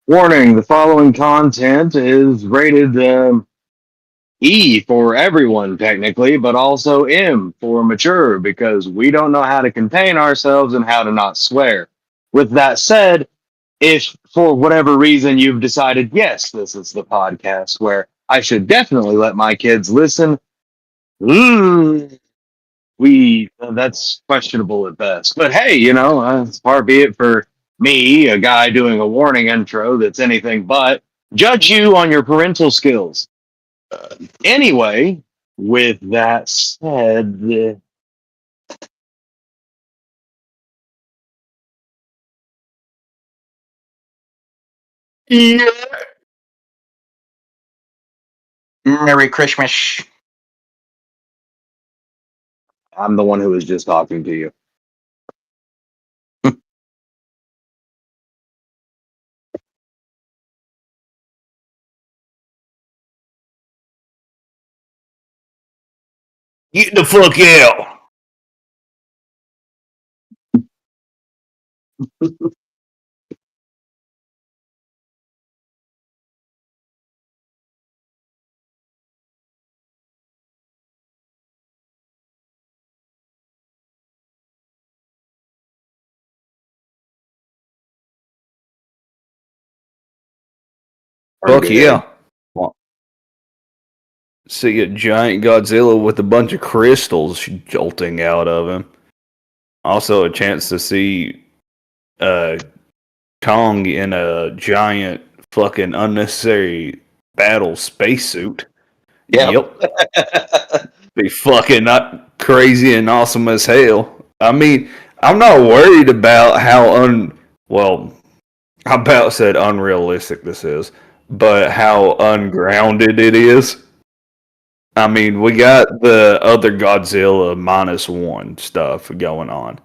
Warning: the following content is rated E for everyone, technically, but also M for mature because we don't know how to contain ourselves and how to not swear. With that said, if for whatever reason you've decided, yes, this is the podcast where I should definitely let my kids listen, mm, we that's questionable at best. But hey, far be it for me, a guy doing a warning intro that's anything but judge you on your parental skills. Anyway, with that said, yeah, Merry Christmas. I'm the one who was just talking to you. Get the fuck out. Fuck yeah. Well, see a giant Godzilla with a bunch of crystals jolting out of him. Also a chance to see uh, Kong in a giant fucking unnecessary battle spacesuit. Yep. Be fucking not crazy and awesome as hell. I mean, I'm not worried about well, I about said unrealistic this is, but how ungrounded it is. I mean, we got the other Godzilla -1 stuff going on.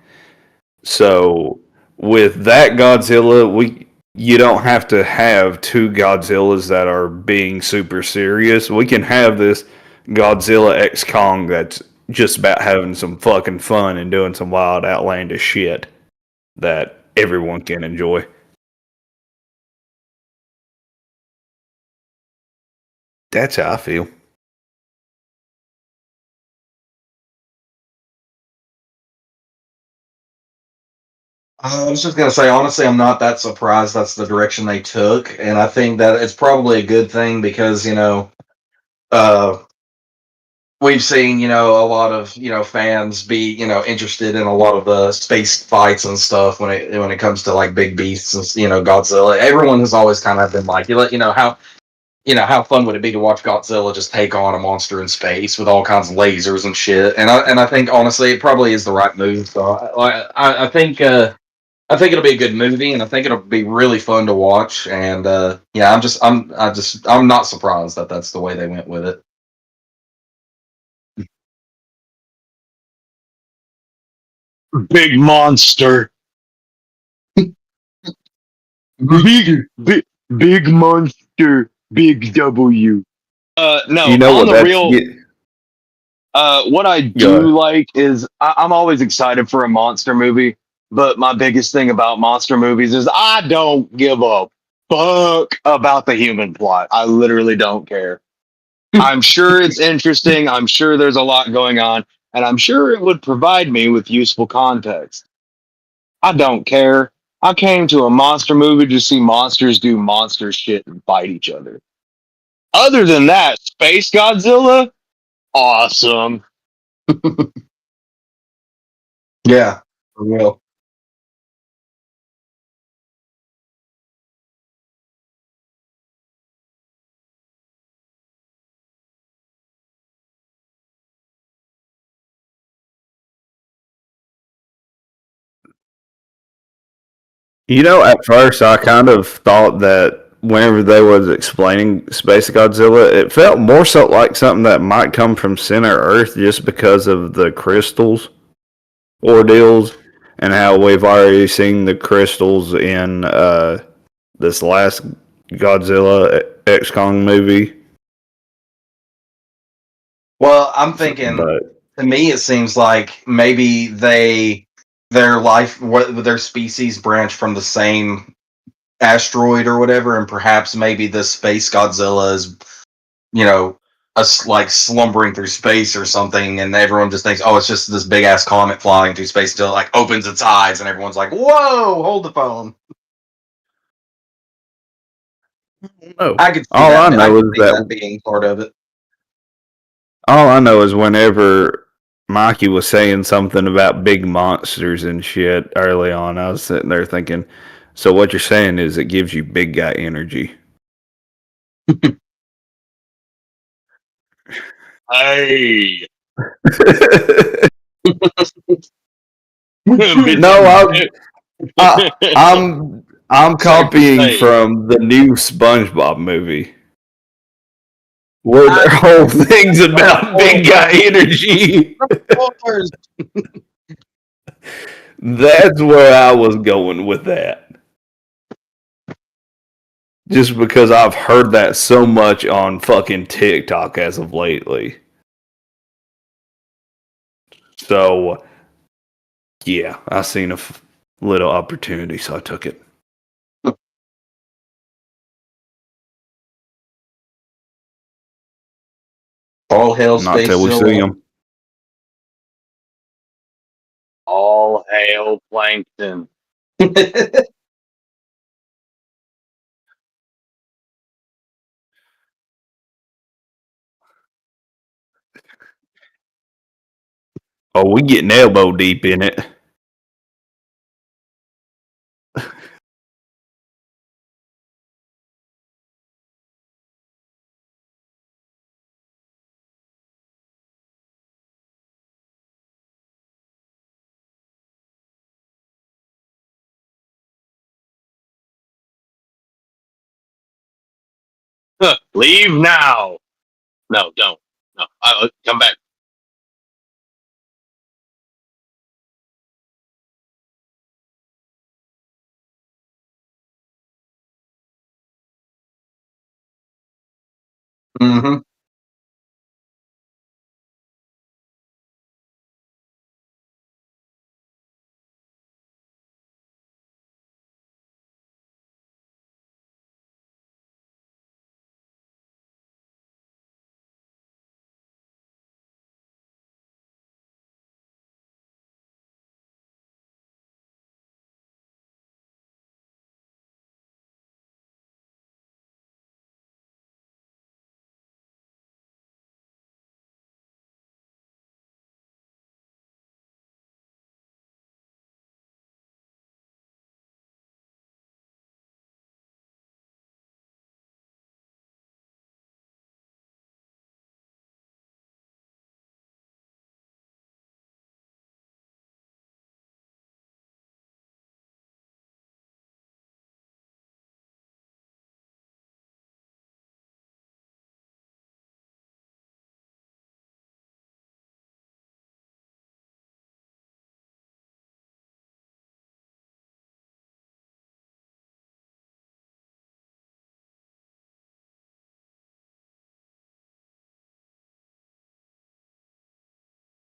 So with that Godzilla, you don't have to have two Godzillas that are being super serious. We can have this Godzilla X Kong that's just about having some fucking fun and doing some wild outlandish shit that everyone can enjoy. That's how I feel. I was just gonna say, honestly, I'm not that surprised that's the direction they took, and I think that it's probably a good thing because uh, we've seen a lot of fans be interested in a lot of the space fights and stuff when it comes to like big beasts and Godzilla. Everyone has always kind of been like, how fun would it be to watch Godzilla just take on a monster in space with all kinds of lasers and shit? And I think honestly, it probably is the right move. So I think. I think it'll be a good movie, and I think it'll be really fun to watch. And yeah, I'm not surprised that that's the way they went with it. Big monster. Big monster. Big W. No, You know on what? the That's real. What I do like is I'm always excited for a monster movie, but my biggest thing about monster movies is I don't give a fuck about the human plot. I literally don't care. I'm sure it's interesting. I'm sure there's a lot going on, and I'm sure it would provide me with useful context. I don't care. I came to a monster movie to see monsters do monster shit and fight each other. Other than that, Space Godzilla, awesome. Yeah, for real. At first I kind of thought that whenever they was explaining Space Godzilla, it felt more so like something that might come from Center Earth just because of the crystals ordeals and how we've already seen the crystals in this last Godzilla X Kong movie. Well, I'm thinking. But To me, it seems like maybe their species branch from the same asteroid or whatever, and perhaps maybe the space Godzilla is, you know, us like slumbering through space or something, and everyone just thinks, oh, it's just this big ass comet flying through space until it like opens its eyes, and everyone's like, whoa, hold the phone. No. I could see All I that. I know could is see that that being part of it. all I know is whenever Mikey was saying something about big monsters and shit early on, I was sitting there thinking, so what you're saying is it gives you big guy energy. Hey. No, I'm Safe to copying say. from the new SpongeBob movie where their whole thing's about big guy energy. That's where I was going with that. Just because I've heard that so much on fucking TikTok as of lately. So, yeah, I seen a little opportunity, so I took it. All hail Not till we see Spacezilla. them. All hail Plankton. Oh, we getting elbow deep in it. Leave now. No, don't. No, come back. hmm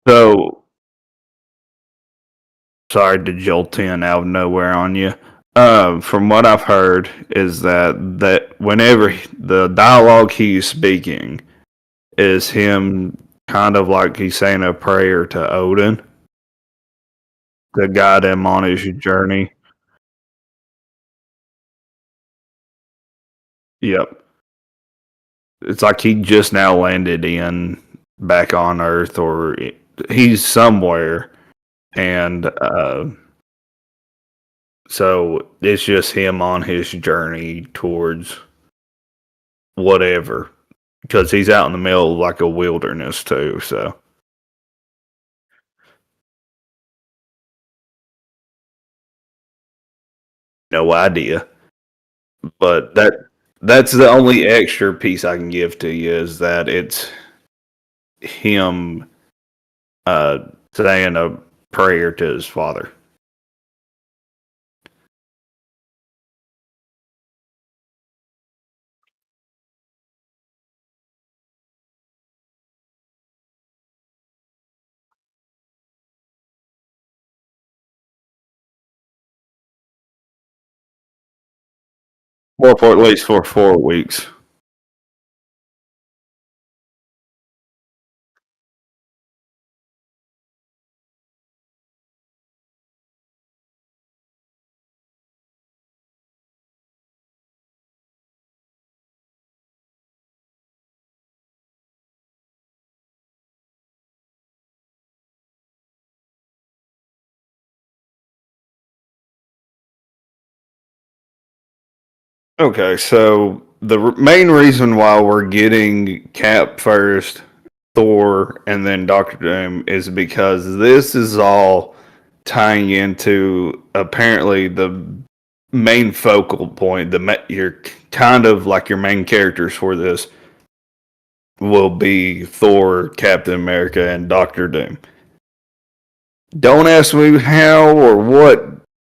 So, sorry to jolt in out of nowhere on you. From what I've heard, is that whenever the dialogue he's speaking is him kind of like he's saying a prayer to Odin to guide him on his journey. Yep. It's like he just now landed in back on Earth, or he's somewhere, and so it's just him on his journey towards whatever, because he's out in the middle of like a wilderness too. So no idea, but that's the only extra piece I can give to you is that it's him uh, saying a prayer to his father. Or for at least for 4 weeks. Okay, so the main reason why we're getting Cap first, Thor, and then Doctor Doom is because this is all tying into apparently the main focal point. Your kind of like your main characters for this will be Thor, Captain America, and Doctor Doom. Don't ask me how or what.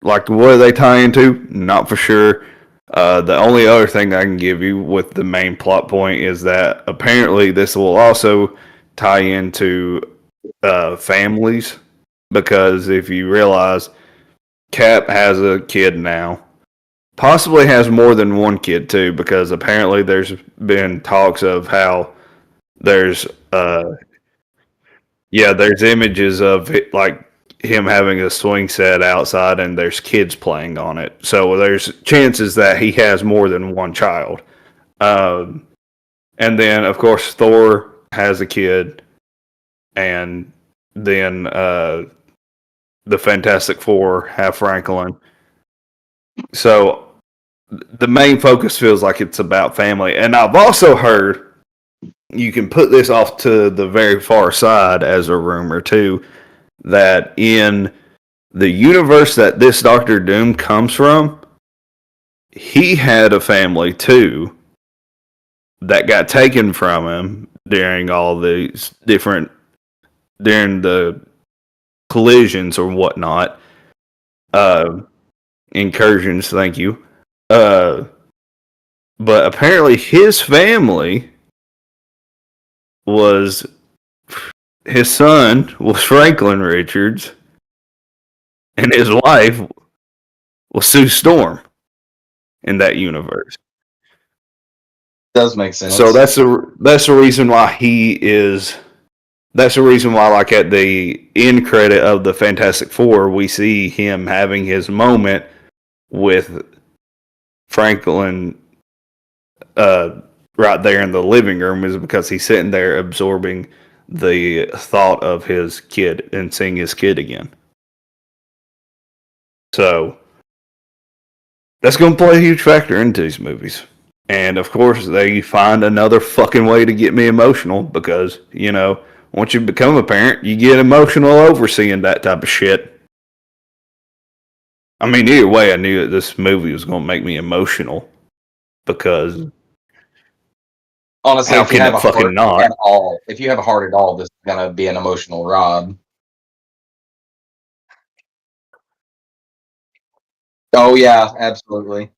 Like, what do they tie into? Not for sure. The only other thing I can give you with the main plot point is that apparently this will also tie into families, because if you realize Cap has a kid now, possibly has more than one kid too, because apparently there's been talks of how there's there's images of it, like him having a swing set outside and there's kids playing on it. So there's chances that he has more than one child. Um, and then, of course, Thor has a kid, and then the Fantastic Four have Franklin. So the main focus feels like it's about family. And I've also heard, you can put this off to the very far side as a rumor too, that in the universe that this Doctor Doom comes from, he had a family too that got taken from him during all these during the collisions or whatnot, incursions. Thank you. But apparently his family was, his son was Franklin Richards, and his wife was Sue Storm in that universe. Does make sense. So that's the reason why he is. That's the reason why, like at the end credit of the Fantastic Four, we see him having his moment with Franklin, right there in the living room, is because he's sitting there absorbing the thought of his kid and seeing his kid again. So that's going to play a huge factor into these movies. And of course, they find another fucking way to get me emotional because, you know, once you become a parent, you get emotional over seeing that type of shit. I mean, either way, I knew that this movie was going to make me emotional because honestly, how if you can have it a fucking heart not? at all, if you have a heart at all, this is gonna be an emotional ride. Oh yeah, absolutely.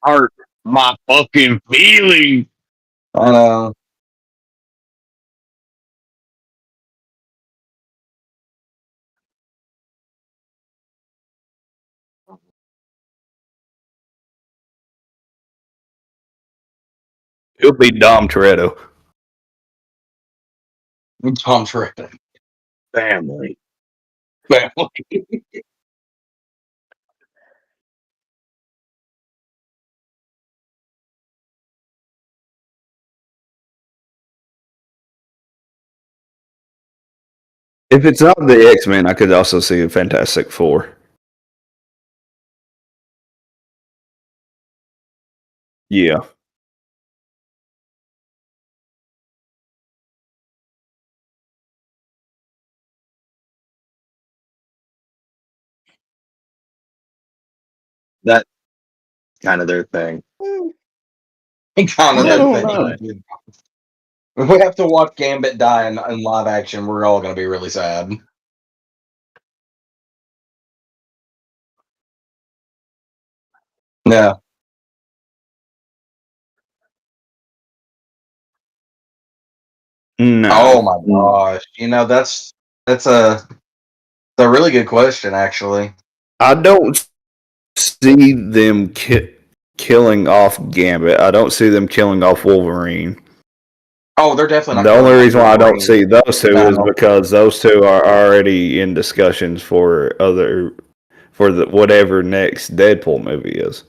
Hurt my fucking feelings. I know. It'll be Dom Toretto. Tom Toretto. Family. Family. If it's not the X-Men, I could also see a Fantastic Four. Yeah. That's kind of their thing. kind of I their don't thing. know. If we have to watch Gambit die in live action, we're all gonna be really sad. Yeah. Oh No. my gosh. You know, that's a really good question, actually. I don't see them killing off Gambit. I don't see them killing off Wolverine. Oh, they're definitely not The killing only off reason why I don't Wolverine. see those two is No. because those two are already in discussions for the whatever next Deadpool movie is.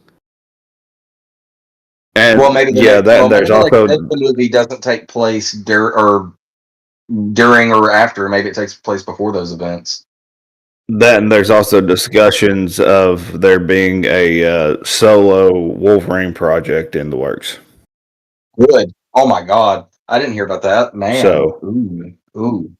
Well, And maybe the yeah, next. that Well, and maybe there's the next also Deadpool movie doesn't take place during or after. Maybe it takes place before those events. that and there's also discussions of there being a solo Wolverine project in the works. Good. Oh my God, I didn't hear about that, man. So Ooh, ooh.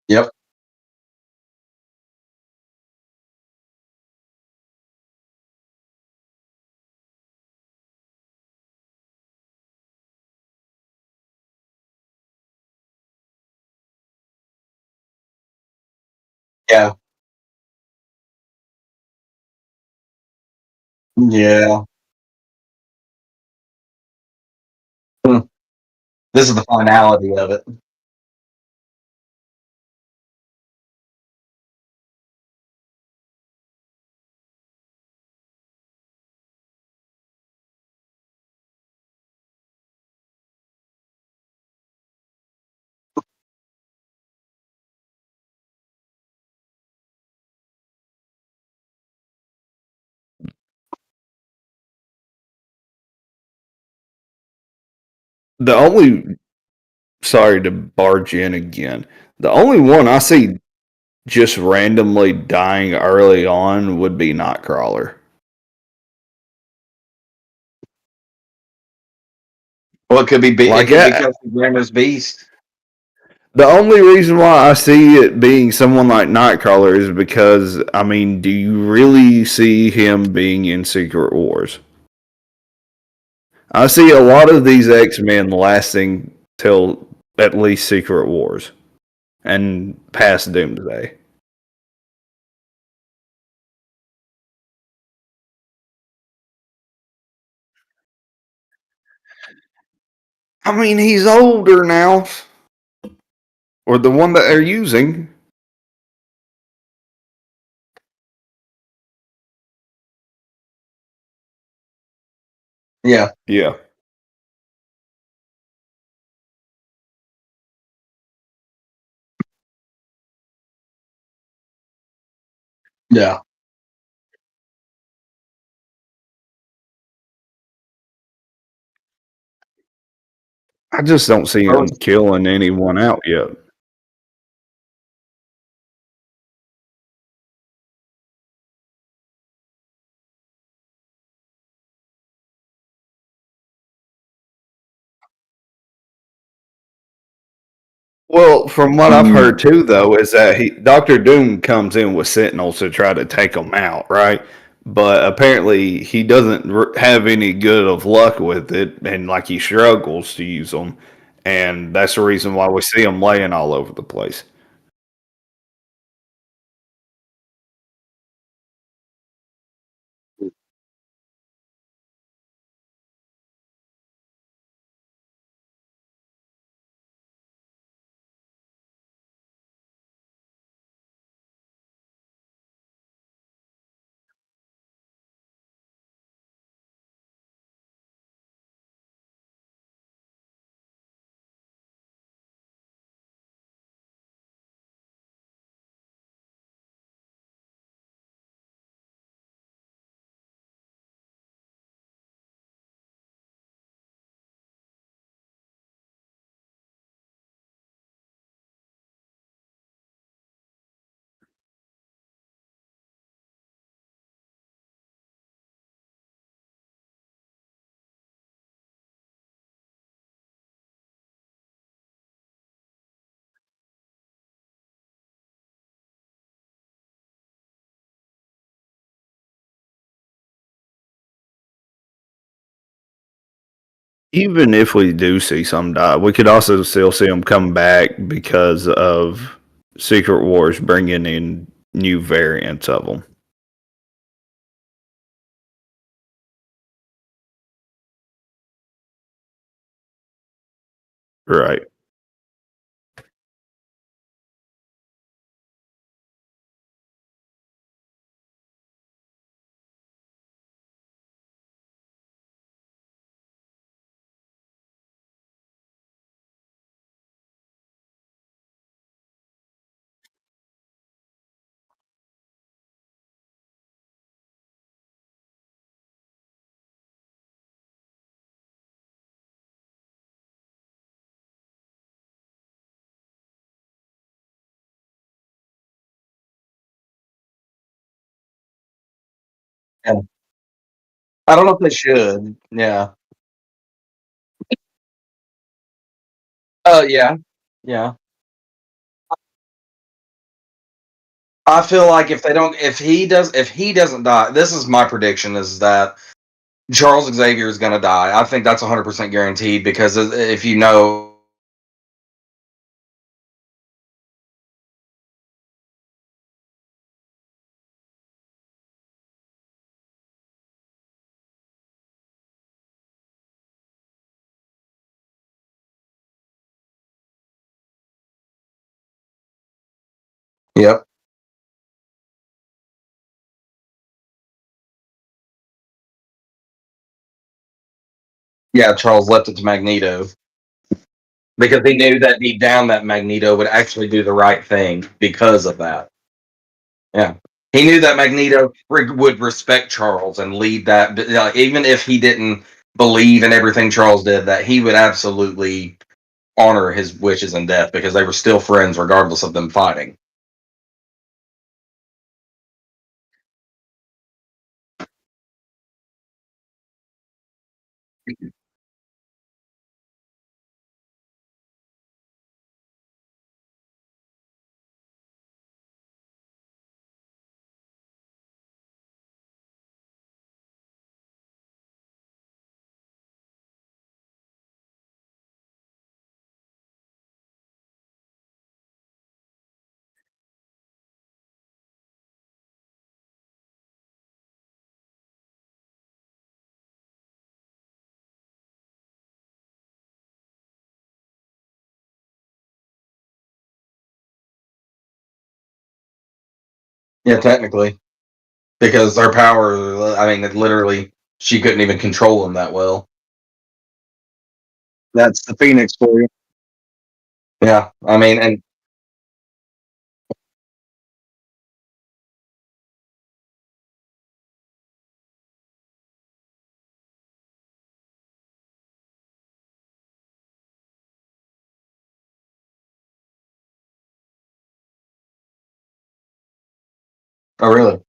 Yep. Yeah. Yeah. Hmm. This is the finality of it. the only sorry to barge in again. The only one I see just randomly dying early on would be Nightcrawler. Well, it could be. It Like could be Kelsey Grammer's Beast. the only reason why I see it being someone like Nightcrawler is because I mean, do you really see him being in Secret Wars? I see a lot of these X-Men lasting till at least Secret Wars and past Doomsday. I mean, he's older now, or the one that they're using. Yeah. Yeah. Yeah. I just don't see him killing anyone out yet. Well, from what I've heard too, though, is that Doctor Doom comes in with Sentinels to try to take them out, right? But apparently, he doesn't have any good of luck with it, and like he struggles to use them, and that's the reason why we see him laying all over the place. Even if we do see some die, we could also still see them come back because of Secret Wars bringing in new variants of them. Right. Yeah. I don't know if they should. Yeah. Oh yeah. Yeah. I feel like if he doesn't die, this is my prediction is that Charles Xavier is going to die. I think that's 100% guaranteed because if you know, yep, yeah, Charles left it to Magneto because he knew that deep down that Magneto would actually do the right thing because of that. Yeah. He knew that Magneto would respect Charles and lead that, even if he didn't believe in everything Charles did, that he would absolutely honor his wishes and death because they were still friends regardless of them fighting. Yeah, technically, because their power, I mean, it literally, she couldn't even control them that well. That's the Phoenix for you. Yeah, I mean, and oh, really?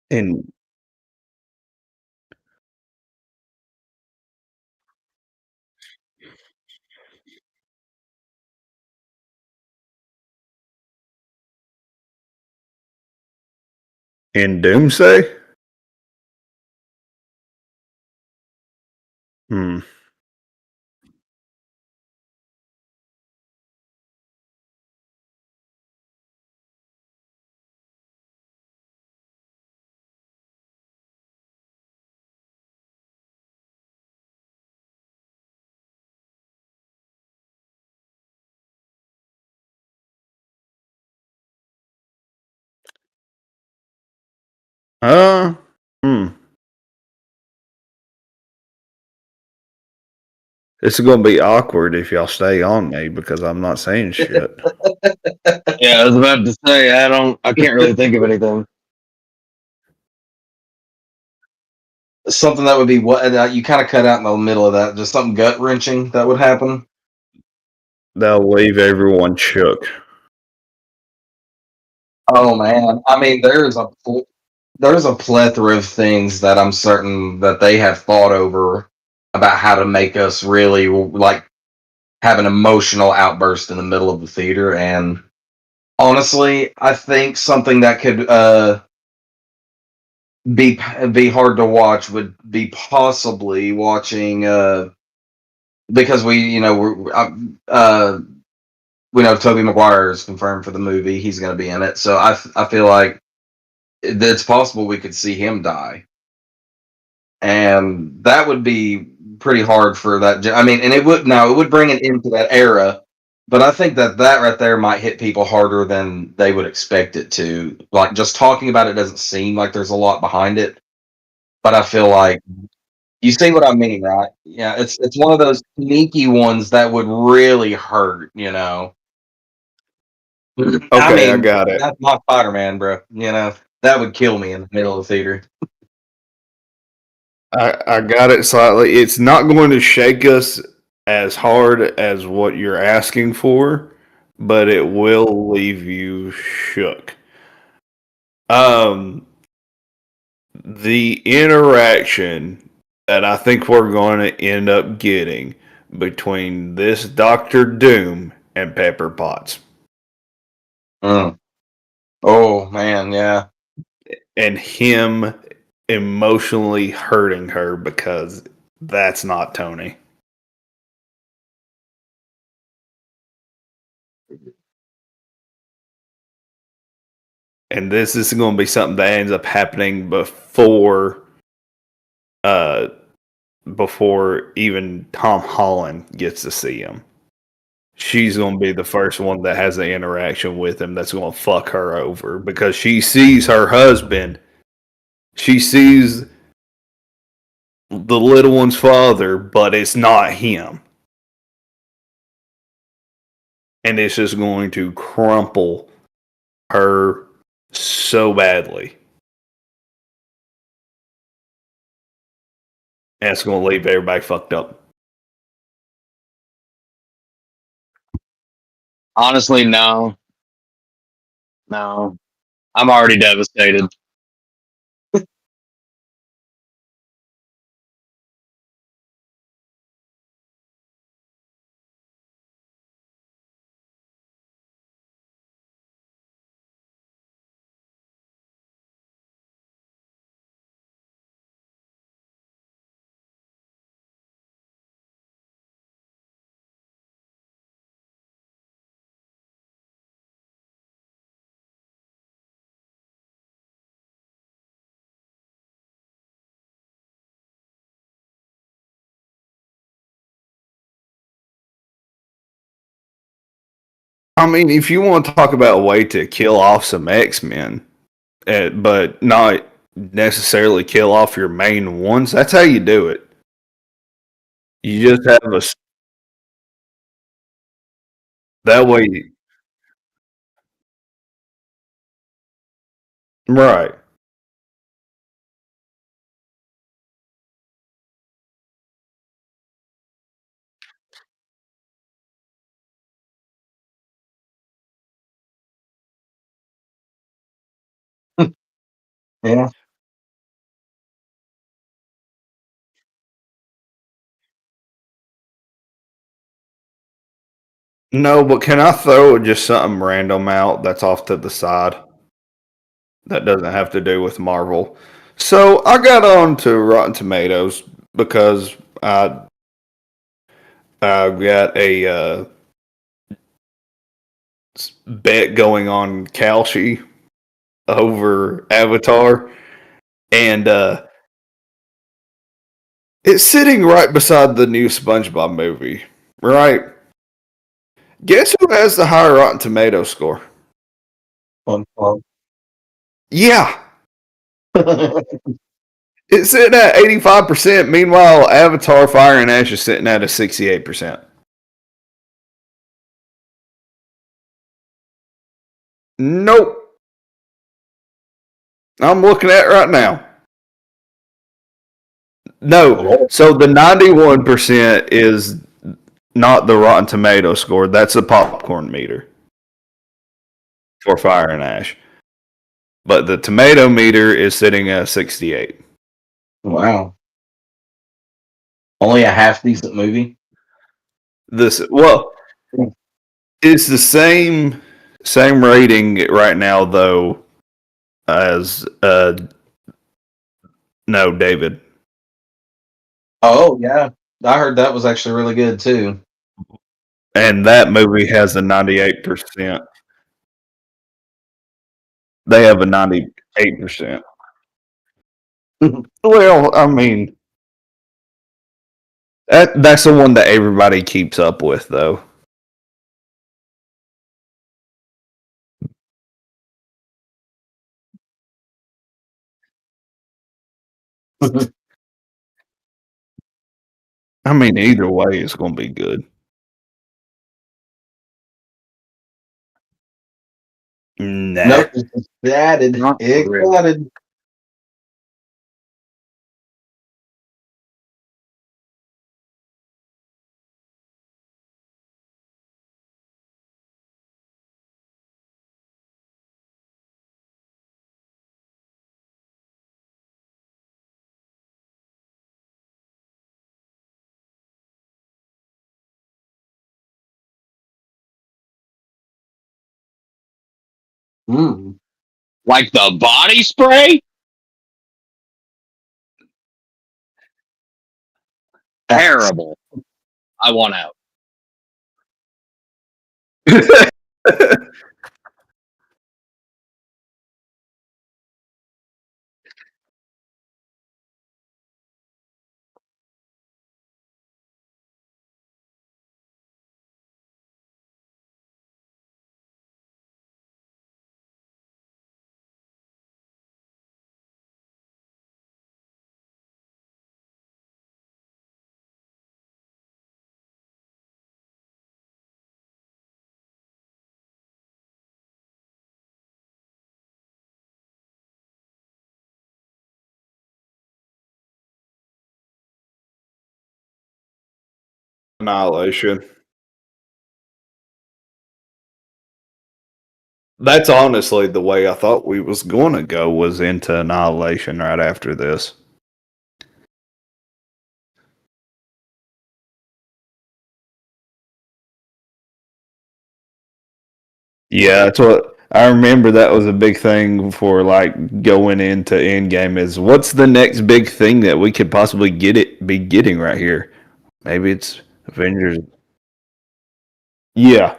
In in Doomsday? Hmm. Uh hmm. This is gonna be awkward if y'all stay on me because I'm not saying shit. Yeah, I was about to say I can't really think of anything. Something that would be what you kind of cut out in the middle of that, just something gut wrenching that would happen. They'll leave everyone shook. Oh man, I mean, there's a plethora of things that I'm certain that they have thought over about how to make us really like have an emotional outburst in the middle of the theater. And honestly, I think something that could be hard to watch would be possibly watching because we know Tobey Maguire is confirmed for the movie. He's going to be in it, so I feel like it's possible we could see him die, and that would be pretty hard for that. I mean, and it would bring an end to that era. But I think that right there might hit people harder than they would expect it to. Like, just talking about it doesn't seem like there's a lot behind it, but I feel like you see what I mean, right? Yeah, it's one of those sneaky ones that would really hurt, you know. I Okay, I mean, got it. that's my Spider-Man, bro. You know, that would kill me in the middle of the theater. I got it slightly. It's not going to shake us as hard as what you're asking for, but it will leave you shook. Um, the interaction that I think we're going to end up getting between this Doctor Doom and Pepper Potts, Mm. Oh man, yeah. and him emotionally hurting her because that's not Tony. And this is going to be something that ends up happening uh before even Tom Holland gets to see him. She's going to be the first one that has the interaction with him that's going to fuck her over because she sees her husband, she sees the little one's father, but it's not him. And it's just going to crumple her so badly. And it's going to leave everybody fucked up. Honestly, no, no. I'm already devastated. I mean, if you want to talk about a way to kill off some X-Men, but not necessarily kill off your main ones, that's how you do it. You just have that way, right? Yeah. No, but can I throw just something random out that's off to the side that doesn't have to do with Marvel? So I got on to Rotten Tomatoes because I got a bet going on Kalshi over Avatar, and it's sitting right beside the new SpongeBob movie. Right? Guess who has the higher Rotten Tomato score? Fun, fun. Yeah, it's sitting at 85%. Meanwhile, Avatar Fire and Ash is sitting at a 68%. Nope. I'm looking at it right now. No. So the 91% is not the Rotten Tomato score. That's the popcorn meter for Fire and Ash. But the tomato meter is sitting at 68. Wow. Only a half decent movie. This well, it's the same rating right now though as no David, Oh yeah, I heard that was actually really good too. and that movie has a 98%. They have a 98%. Well, I mean that's the one that everybody keeps up with though. I mean, either way, it's going to be good. Nah. Nope, it's excited. Not really. Excited. Mm. Like the body spray? Terrible. I want out. Annihilation. That's honestly the way I thought we was going to go was into Annihilation right after this. Yeah, that's what I remember. That was a big thing for like going into Endgame. Is what's the next big thing that we could possibly be getting right here? Maybe it's Avengers. Yeah,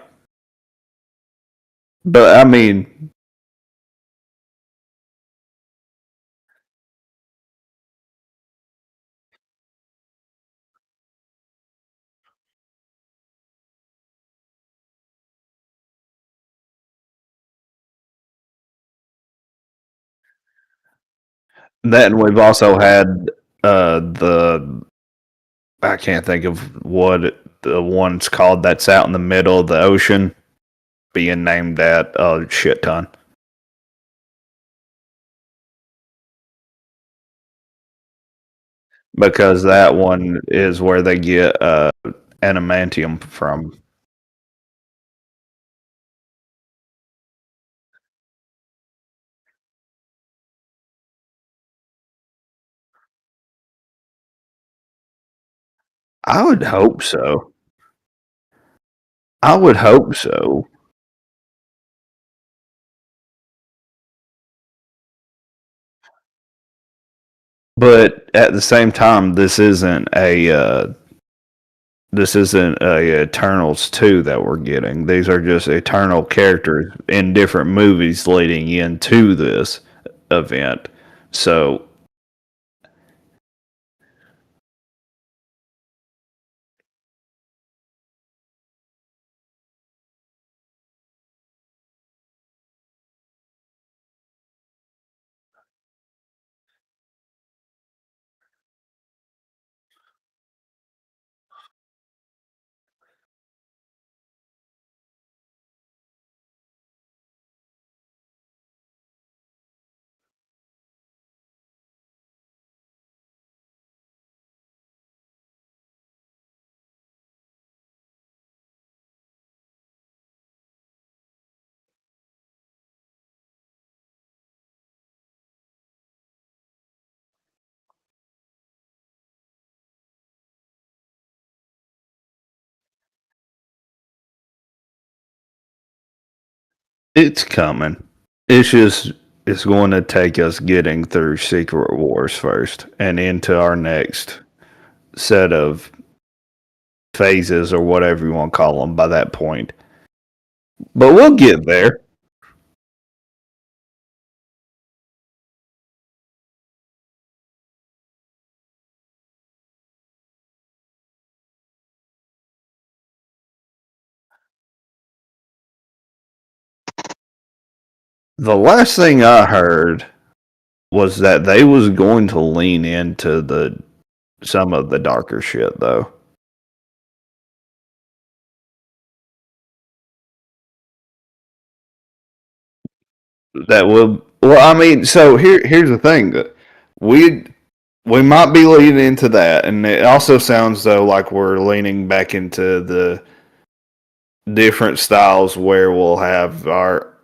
but I mean, then we've also had the I can't think of what the one's called that's out in the middle of the ocean being named that a shit ton because that one is where they get adamantium from. I would hope so. I would hope so. But at the same time, this isn't a Eternals 2 that we're getting. These are just Eternal characters in different movies leading into this event. So It's coming. It's going to take us getting through Secret Wars first and into our next set of phases or whatever you want to call them by that point. But we'll get there. The last thing I heard was that they was going to lean into the some of the darker shit though. That will well, I mean, so here's the thing that we we might be leaning into that, and it also sounds though like we're leaning back into the different styles where we'll have our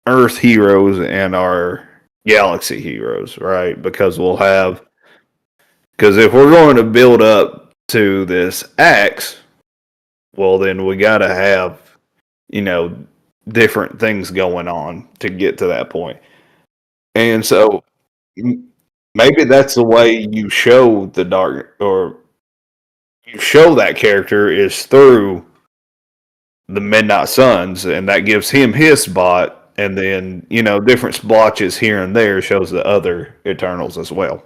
Earth heroes and our galaxy heroes, right? Because if we're going to build up to this axe, well, then we got to have you know different things going on to get to that point, and so maybe that's the way you show the dark or you show that character is through the Midnight Suns, and that gives him his spot, and then different splotches here and there shows the other Eternals as well.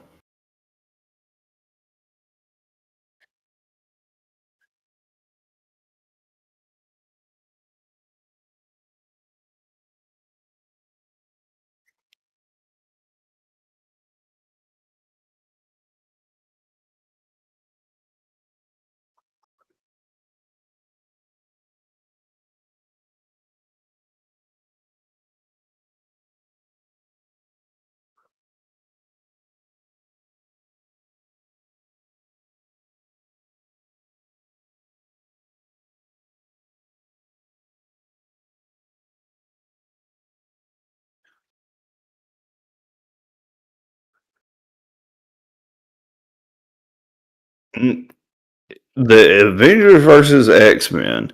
The Avengers versus X-Men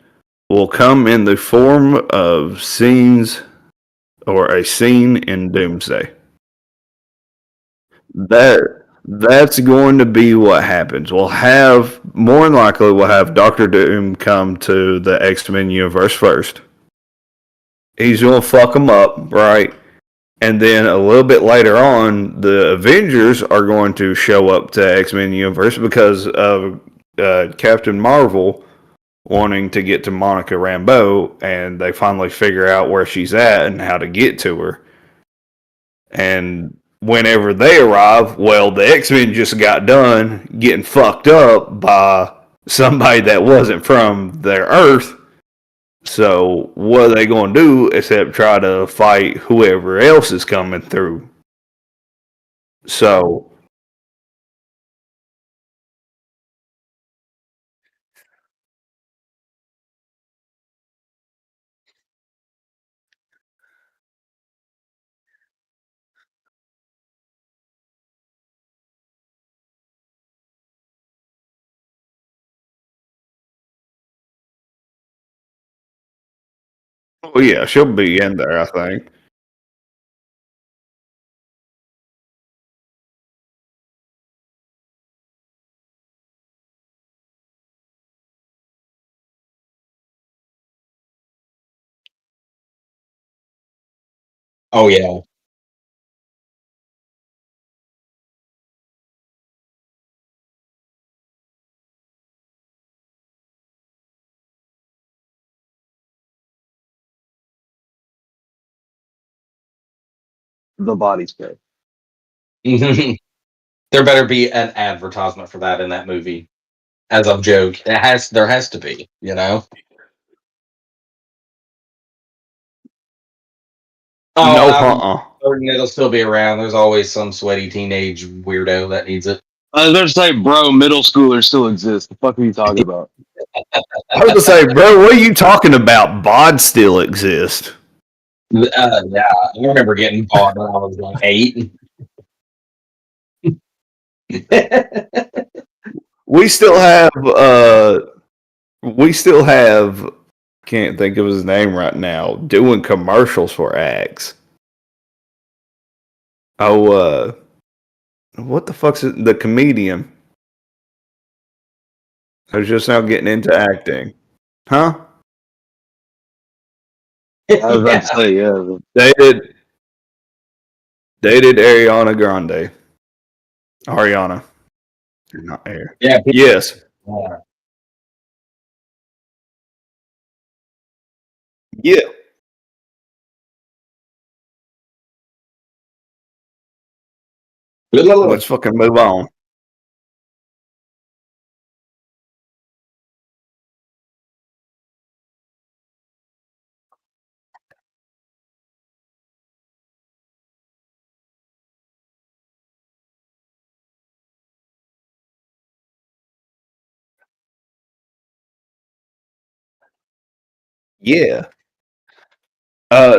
will come in the form of scenes or a scene in Doomsday. That's going to be what happens. More than likely we'll have Doctor Doom come to the X-Men universe first. He's gonna fuck them up, right? And then a little bit later on, the Avengers are going to show up to X-Men universe because of Captain Marvel wanting to get to Monica Rambeau, and they finally figure out where she's at and how to get to her. And whenever they arrive, well, the X-Men just got done getting fucked up by somebody that wasn't from their Earth. So what are they going to do except try to fight whoever else is coming through? So oh yeah, she'll be in there, I think. Oh yeah. The body spray. There better be an advertisement for that in that movie. As a joke, there has to be. Oh, No, I'm certain it'll still be around. There's always some sweaty teenage weirdo that needs it. I was about to say, bro, middle schoolers still exist. The fuck are you talking about? I was gonna say, bro, what are you talking about? Bods still exist. Yeah, I remember getting bought when I was like 8. We still have can't think of his name right now, doing commercials for Axe. Oh, what the fuck's it? The comedian? Who's just now getting into acting? Huh? I was about to Yeah. say, yeah. Dated Ariana Grande. Ariana. Not Air. Yeah. Yes. Yeah. Let's fucking move on. Yeah.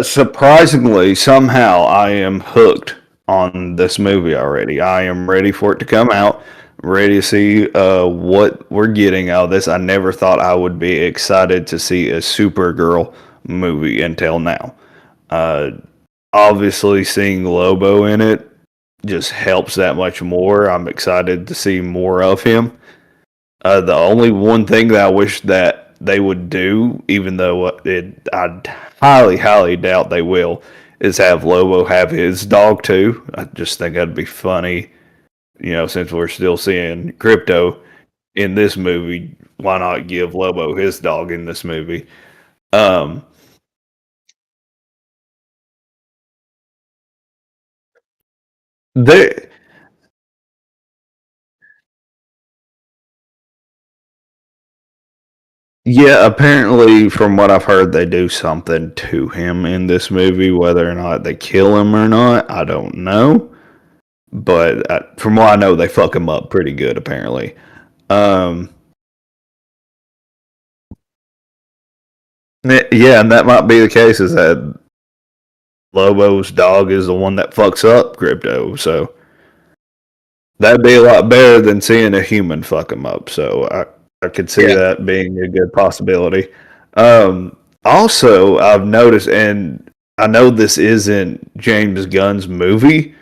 Surprisingly, somehow I am hooked on this movie already. I am ready for it to come out. Ready to see what we're getting out of this. I never thought I would be excited to see a Supergirl movie until now. Uh, Obviously, seeing Lobo in it just helps that much more. I'm excited to see more of him. The only one thing that I wish that they would do, even though I highly doubt they will, is have Lobo have his dog too. I just think that'd be funny. Since we're still seeing Crypto in this movie, why not give Lobo his dog in this movie? Um, they Yeah, apparently, from what I've heard, they do something to him in this movie. Whether or not they kill him or not, I don't know. But from what I know, they fuck him up pretty good, apparently. Um, yeah, and that might be the case. Is that Lobo's dog is the one that fucks up Crypto? So that'd be a lot better than seeing a human fuck him up. So I could see Yeah. that being a good possibility. Also, I've noticed, and I know this isn't James Gunn's movie,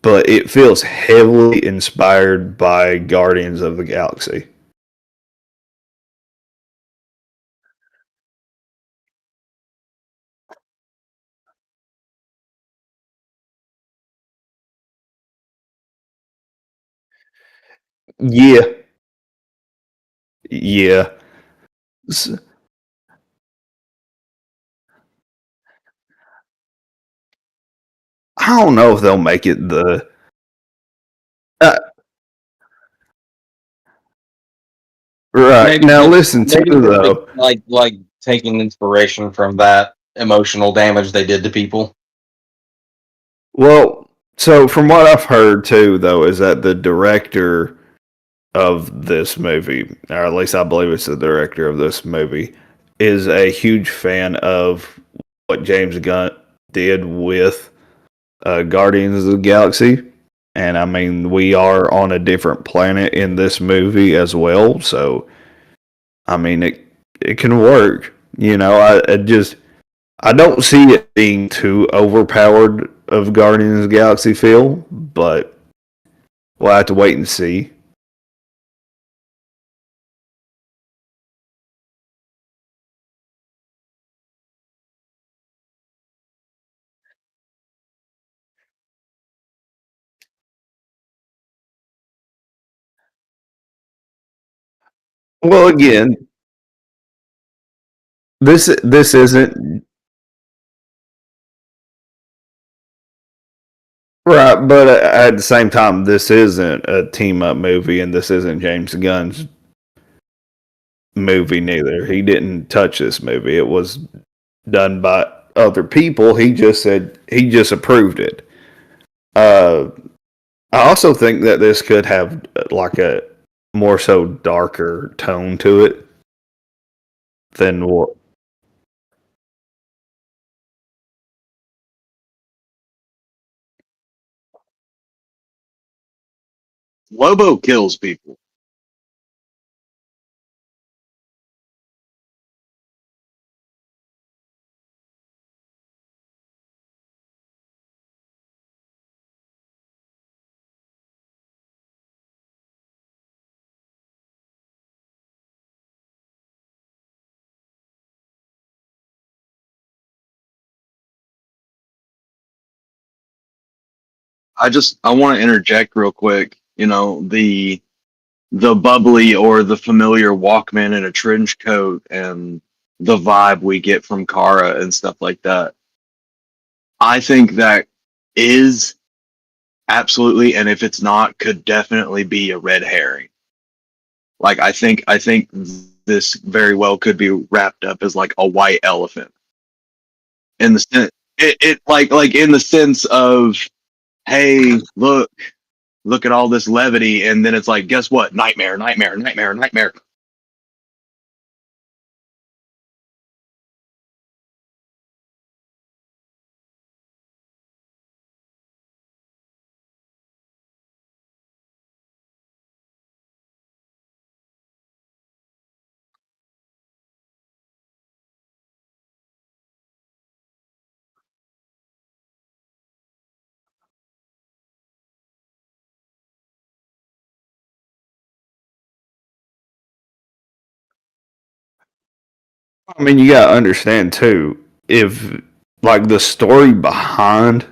but it feels heavily inspired by Guardians of the Galaxy. Yeah, yeah. S- I don't know if they'll make it the. Uh, right Maybe now, just listen to maybe just though. like taking inspiration from that emotional damage they did to people. Well, so from what I've heard too, though, is that the director of this movie, or at least I believe it's the director of this movie, is a huge fan of what James Gunn did with Guardians of the Galaxy. And I mean, we are on a different planet in this movie as well. So, I mean, it can work. I don't see it being too overpowered of Guardians of the Galaxy feel, but we'll have to wait and see. Well, again, this isn't right, but at the same time, this isn't a team up movie, and this isn't James Gunn's movie neither. He didn't touch this movie. It was done by other people. He just said he just approved it. Uh, I also think that this could have like a more so darker tone to it than what. Lobo kills people. I want to interject real quick. You know, the bubbly or the familiar Walkman in a trench coat and the vibe we get from Kara and stuff like that. I think that is absolutely, and if it's not, could definitely be a red herring. Like I think this very well could be wrapped up as like a white elephant in the sense it like in the sense of, hey, look at all this levity, and then it's like, guess what? Nightmare, nightmare, nightmare, nightmare. I mean, you gotta understand too, if like the story behind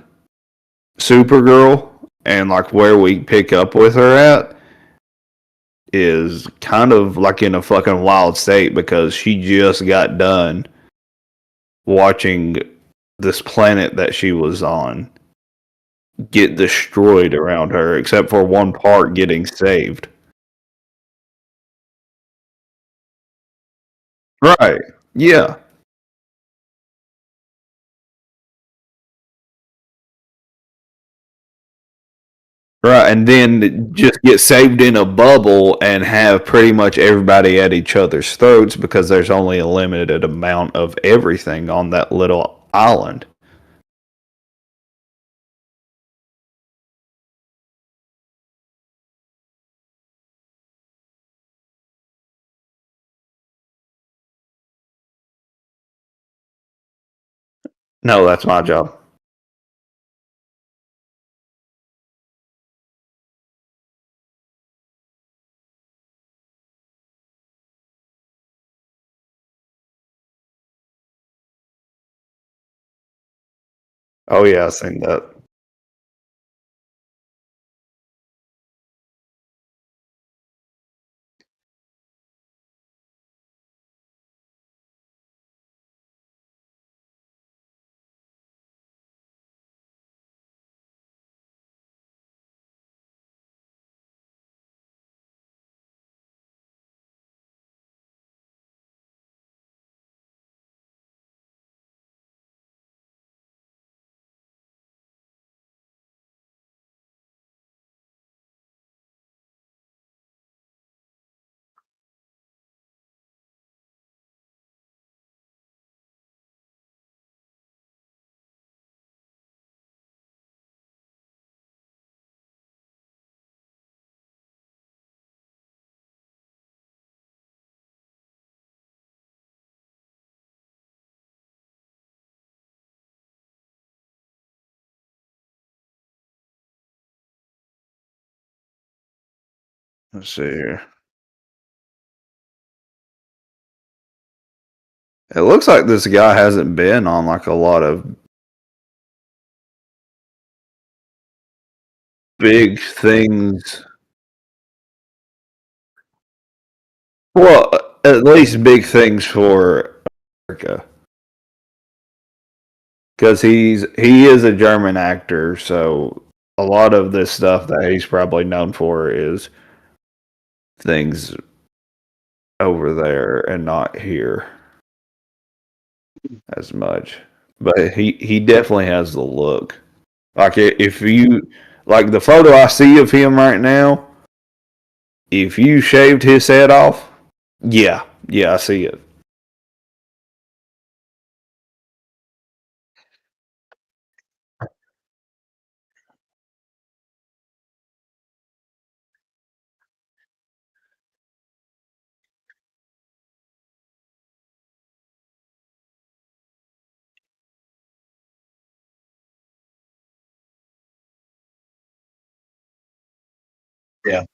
Supergirl and like where we pick up with her at is kind of like in a fucking wild state because she just got done watching this planet that she was on get destroyed around her, except for one part getting saved. Right. Yeah. Right. And then just get saved in a bubble and have pretty much everybody at each other's throats because there's only a limited amount of everything on that little island. No, that's my job. Oh, yeah, I seen that. Let's see here. It looks like this guy hasn't been on like a lot of big things. Well, at least big things for America, because he is a German actor, so a lot of this stuff that he's probably known for is things over there and not here as much. But he definitely has the look. Like if you like the photo I see of him right now, if you shaved his head off, yeah, yeah, I see it. Yeah.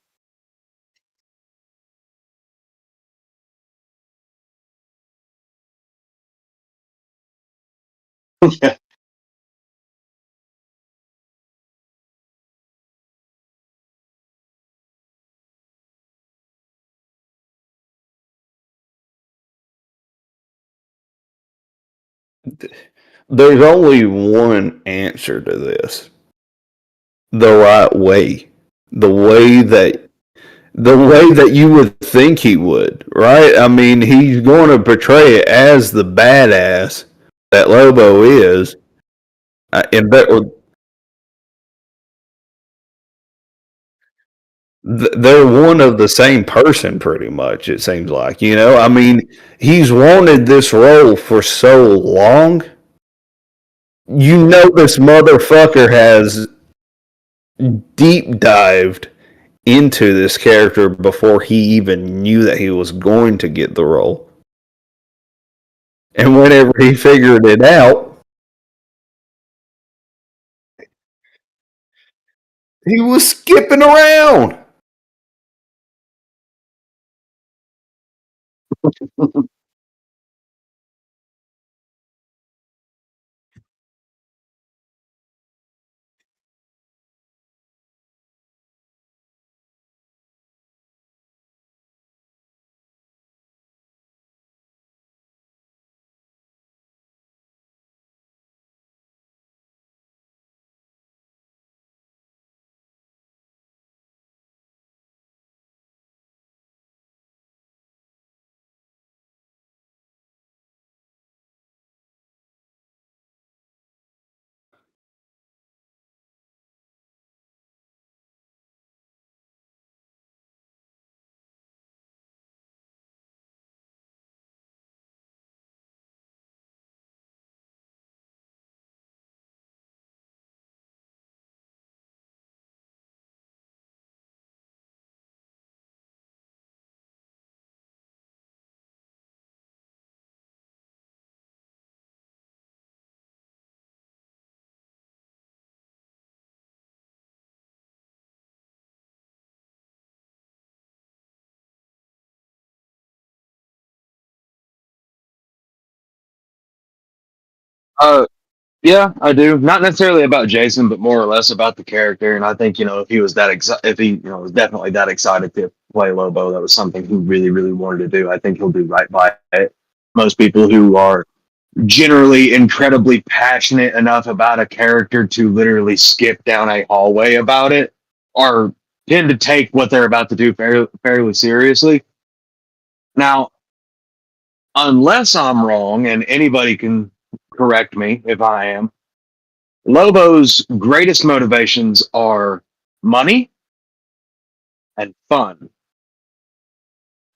there's only one answer to this: the right way, the way that you would think he would, right? I mean, he's going to portray it as the badass that Lobo is, and they're one of the same person, pretty much. It seems like, I mean, he's wanted this role for so long. This motherfucker has deep dived into this character before he even knew that he was going to get the role. And whenever he figured it out, he was skipping around. Uh, yeah, I do. Not necessarily about Jason, but more or less about the character. And I think if he was if he was definitely that excited to play Lobo, that was something he really, really wanted to do. I think he'll do right by it. Most people who are generally incredibly passionate enough about a character to literally skip down a hallway about it are tend to take what they're about to do fairly seriously. Now, unless I'm wrong, and anybody can correct me if I am, Lobo's greatest motivations are money and fun.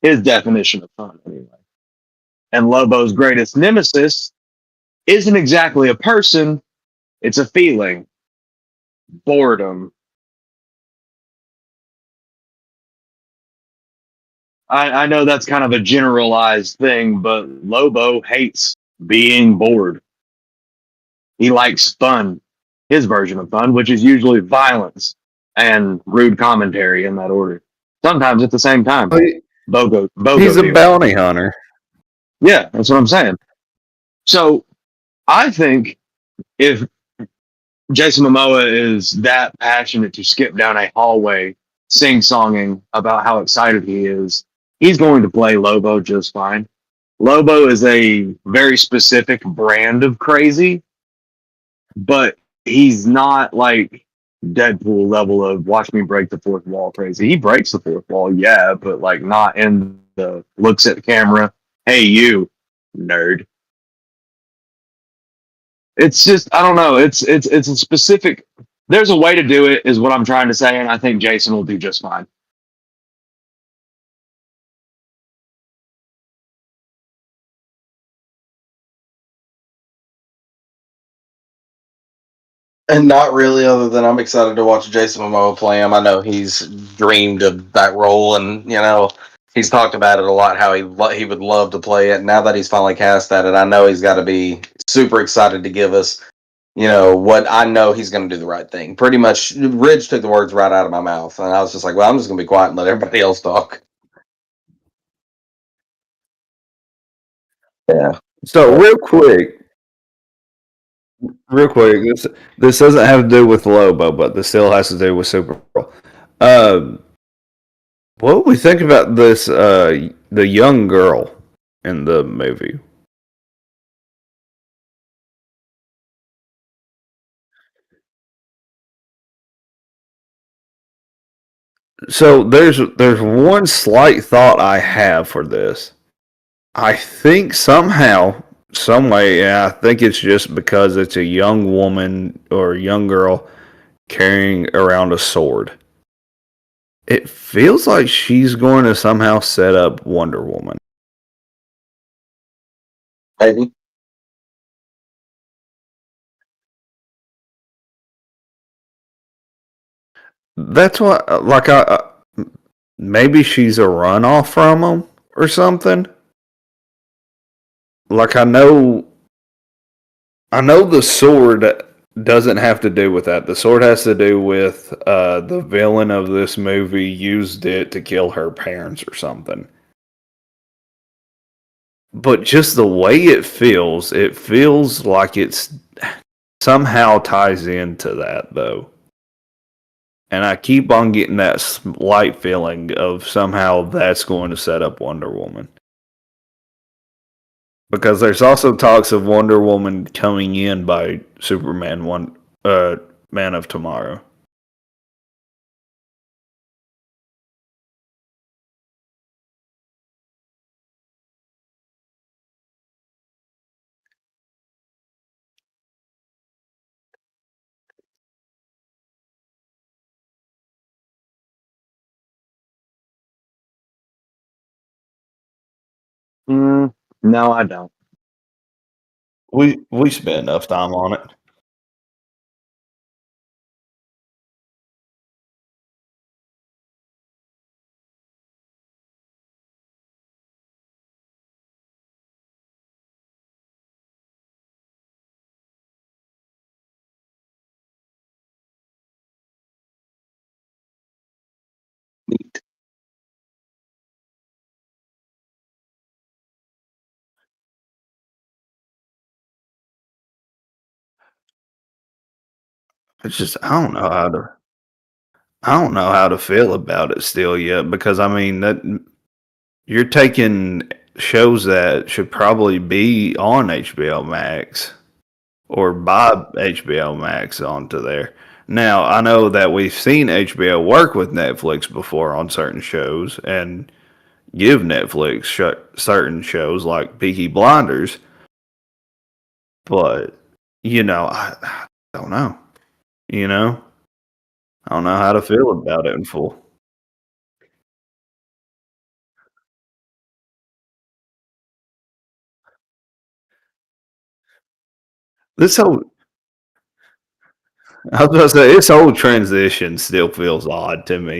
His definition of fun, anyway. And Lobo's greatest nemesis isn't exactly a person, it's a feeling: boredom. I know that's kind of a generalized thing, but Lobo hates being bored. He likes fun, his version of fun, which is usually violence and rude commentary in that order. Sometimes at the same time. He's a Deal. bounty hunter. Yeah, that's what I'm saying. So I think if Jason Momoa is that passionate to skip down a hallway sing-songing about how excited he is, he's going to play Lobo just fine. Lobo is a very specific brand of crazy, but he's not like Deadpool level of watch me break the fourth wall crazy. He breaks the fourth wall, yeah, but like not in the looks at the camera, hey you, nerd. It's just I don't know. It's a specific. There's a way to do it, is what I'm trying to say, and I think Jason will do just fine. And not really, other than I'm excited to watch Jason Momoa play him. I know he's dreamed of that role, and he's talked about it a lot. How he would love to play it. Now that he's finally cast at it, I know he's got to be super excited to give us, what I know he's going to do the right thing. Pretty much, Ridge took the words right out of my mouth, and I was just like, well, I'm just going to be quiet and let everybody else talk. Yeah. So real quick, this doesn't have to do with Lobo, but this still has to do with Supergirl. What do we think about this? The young girl in the movie. So there's one slight thought I have for this. I think somehow, some way, and I think it's just because it's a young woman or a young girl carrying around a sword. It feels like she's going to somehow set up Wonder Woman. Maybe. That's what, like, maybe she's a runoff from him or something. Like, I know the sword doesn't have to do with that. The sword has to do with the villain of this movie used it to kill her parents or something. But just the way it feels like it's somehow ties into that though. And I keep on getting that slight feeling of somehow that's going to set up Wonder Woman. Because there's also talks of Wonder Woman coming in by Superman Man of Tomorrow. No, I don't. We spent enough time on it. It's just I don't know how to feel about it still yet because I mean that you're taking shows that should probably be on HBO Max or buy HBO Max onto there. Now, I know that we've seen HBO work with Netflix before on certain shows and give Netflix certain shows like Peaky Blinders, but I don't know. You know, I don't know how to feel about it in full. This whole I was about to say this whole transition still feels odd to me.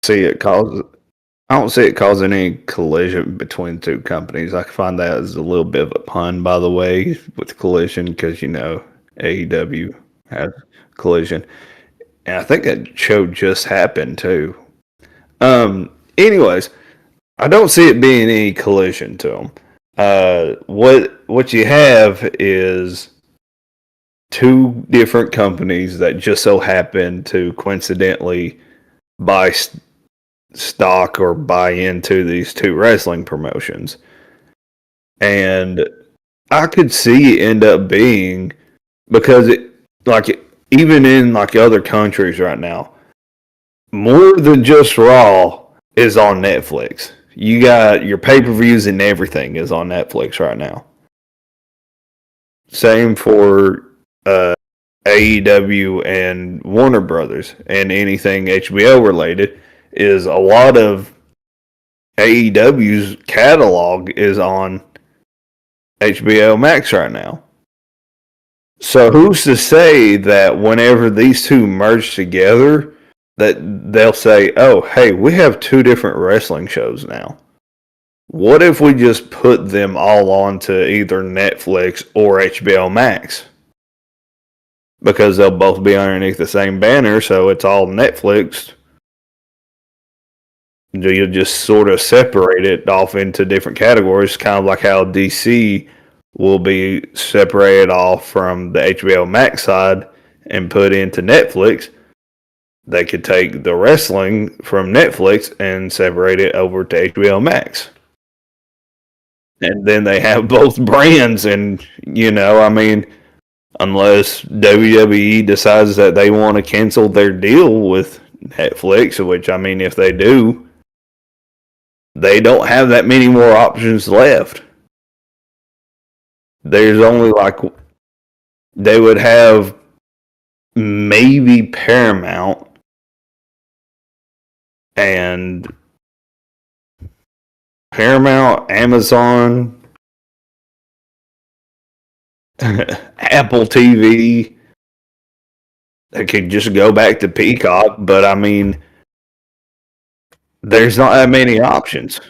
see it cause. I don't see it causing any collision between two companies. I find that as a little bit of a pun, by the way, with collision, because AEW has collision, and I think that show just happened too. Anyways, I don't see it being any collision to them. What you have is two different companies that just so happen to coincidentally buy stock or buy into these two wrestling promotions. And I could see it end up being because even in like other countries right now, more than just Raw is on Netflix. You got your pay-per-views and everything is on Netflix right now. Same for AEW and Warner Brothers, and anything HBO related is a lot of AEW's catalog is on HBO Max right now. So who's to say that whenever these two merge together, that they'll say, "Oh, hey, we have two different wrestling shows now. What if we just put them all onto either Netflix or HBO Max?" Because they'll both be underneath the same banner, so it's all Netflix. You'll just sort of separate it off into different categories, kind of like how DC will be separated off from the HBO Max side and put into Netflix. They could take the wrestling from Netflix and separate it over to HBO Max. And then they have both brands, and I mean, unless WWE decides that they want to cancel their deal with Netflix, which I mean, if they do, they don't have that many more options left. There's only they would have maybe Paramount and Amazon, Apple TV. They could just go back to Peacock, but I mean, there's not that many options.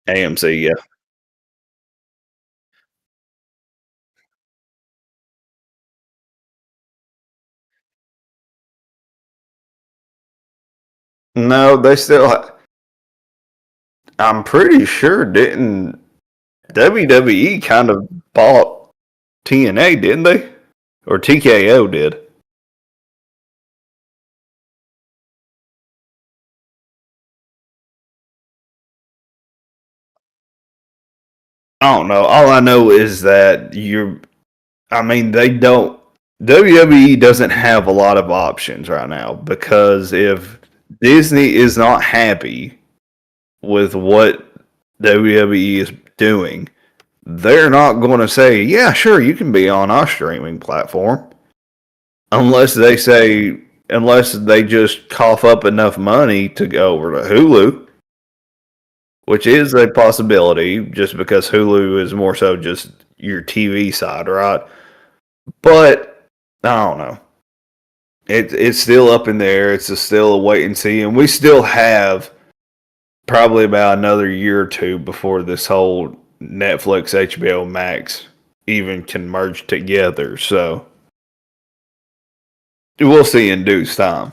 AMC, yeah. No, they still. I'm pretty sure didn't WWE kind of bought TNA, didn't they? Or TKO did. I don't know. All I know is that I mean, they don't. WWE doesn't have a lot of options right now because if Disney is not happy with what WWE is doing, they're not going to say, "Yeah, sure, you can be on our streaming platform," unless unless they just cough up enough money to go over to Hulu, which is a possibility, just because Hulu is more so just your TV side, right? But I don't know. It's still up in the air. It's still a wait and see, and we still have probably about another year or two before this whole Netflix HBO Max even can merge together. So we'll see in due time.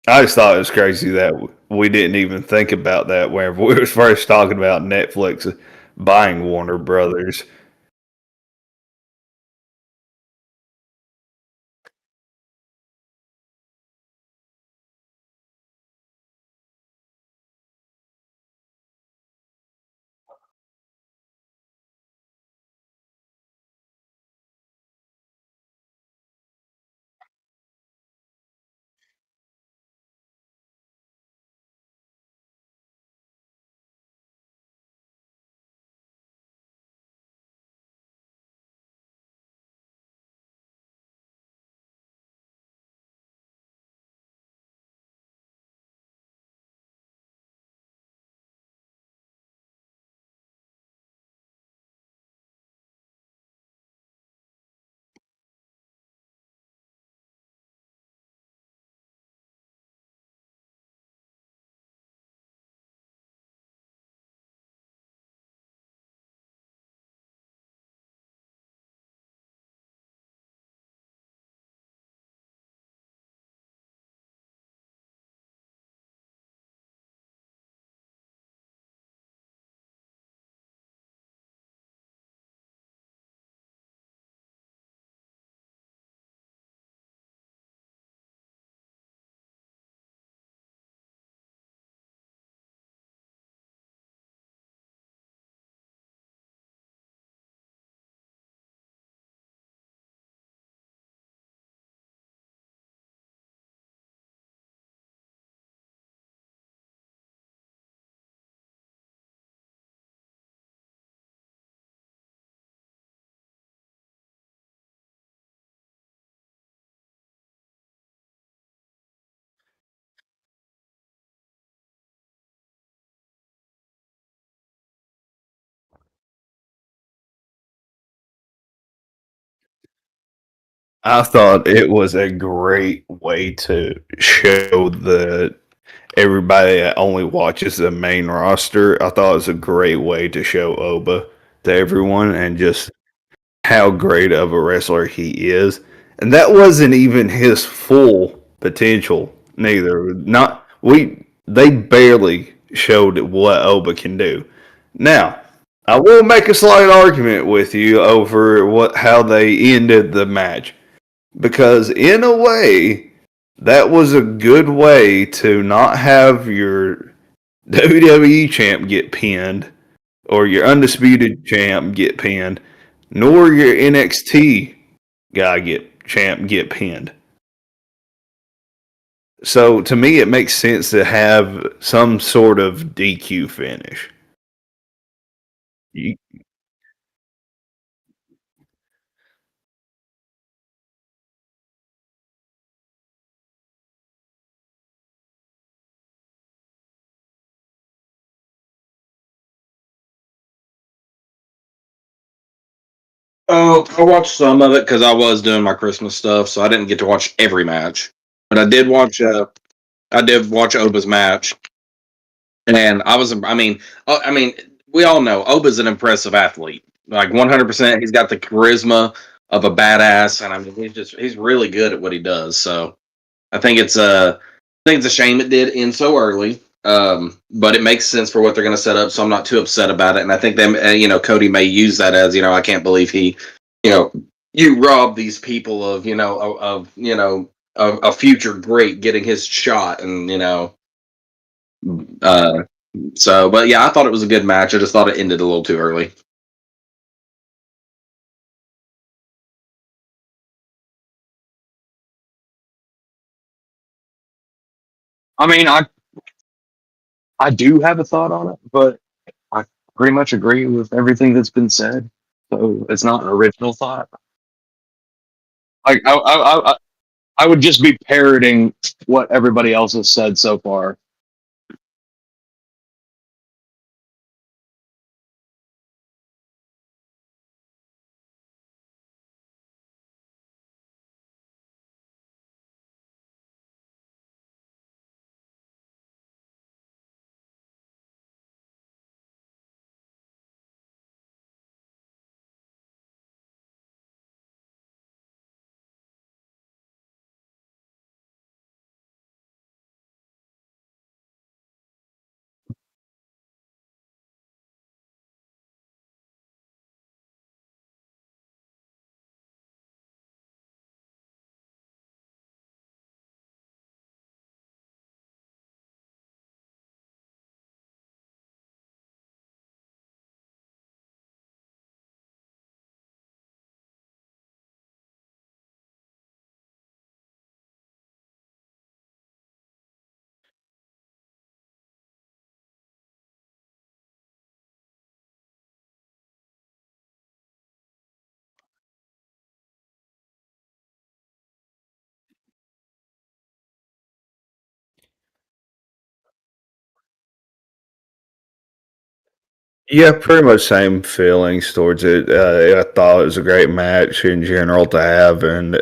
I just thought it was crazy that we didn't even think about that whenever we were first talking about Netflix buying Warner Brothers. I thought it was a great way to show that everybody that only watches the main roster. I thought it was a great way to show Oba to everyone and just how great of a wrestler he is. And that wasn't even his full potential, neither. Not we they barely showed what Oba can do. Now, I will make a slight argument with you over what how they ended the match. Because in a way, that was a good way to not have your WWE champ get pinned or your undisputed champ get pinned, nor your NXT champ get pinned. So to me, it makes sense to have some sort of DQ finish. You, Oh, I watched some of it because I was doing my Christmas stuff, so I didn't get to watch every match. But I did watch. I did watch Oba's match, and I was. I mean, we all know Oba's an impressive athlete. Like 100%, he's got the charisma of a badass, and I mean, he's really good at what he does. So I think it's a shame it did end so early. But it makes sense for what they're going to set up, so I'm not too upset about it. And I think them, Cody may use that as, I can't believe he, you know, you rob these people of, a future great getting his shot, and uh, but yeah, I thought it was a good match. I just thought it ended a little too early. I mean, I do have a thought on it, but I pretty much agree with everything that's been said. So it's not an original thought. Like I would just be parroting what everybody else has said so far. yeah, pretty much same feelings towards it. I thought it was a great match in general to have, and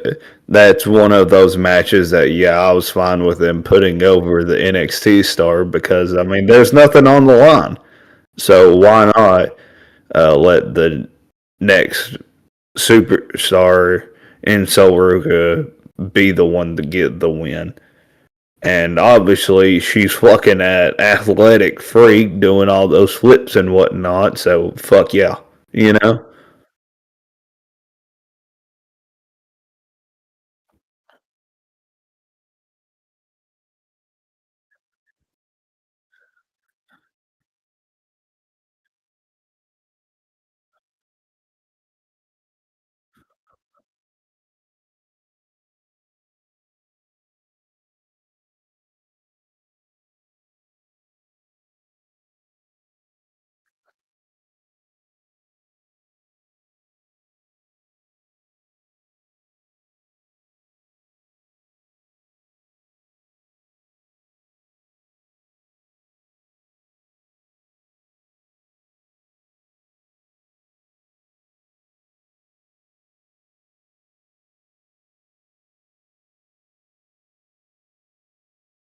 that's one of those matches that I was fine with them putting over the NXT star because I mean, there's nothing on the line, so why not let the next superstar in Soruka be the one to get the win? And obviously, she's fucking at athletic freak doing all those flips and whatnot. So fuck yeah, you know.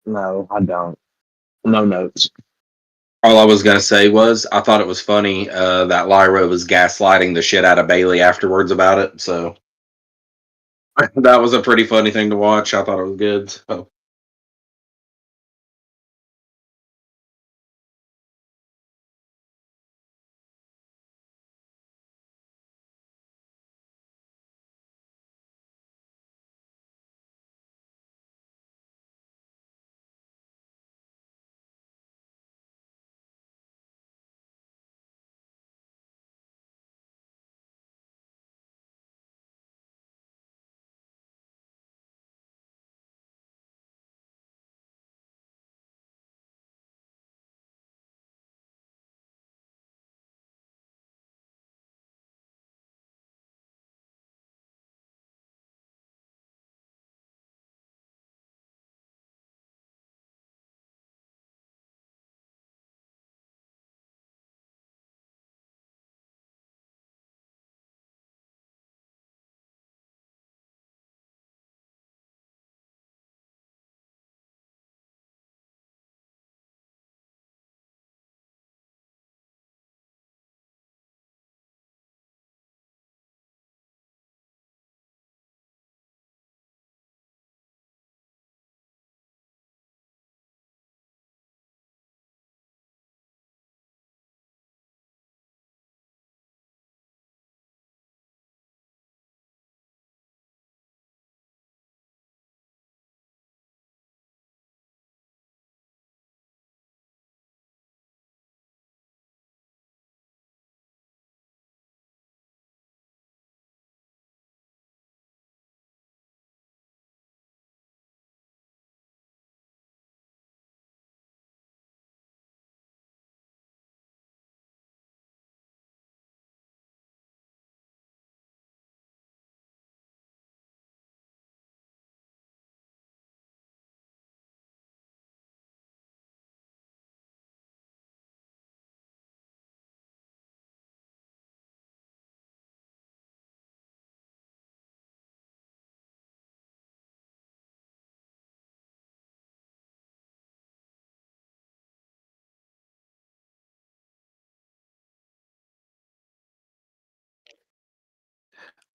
No, I don't. No notes. All I was gonna say was I thought it was funny that Lyra was gaslighting the shit out of Bailey afterwards about it. So that was a pretty funny thing to watch. I thought it was good. So.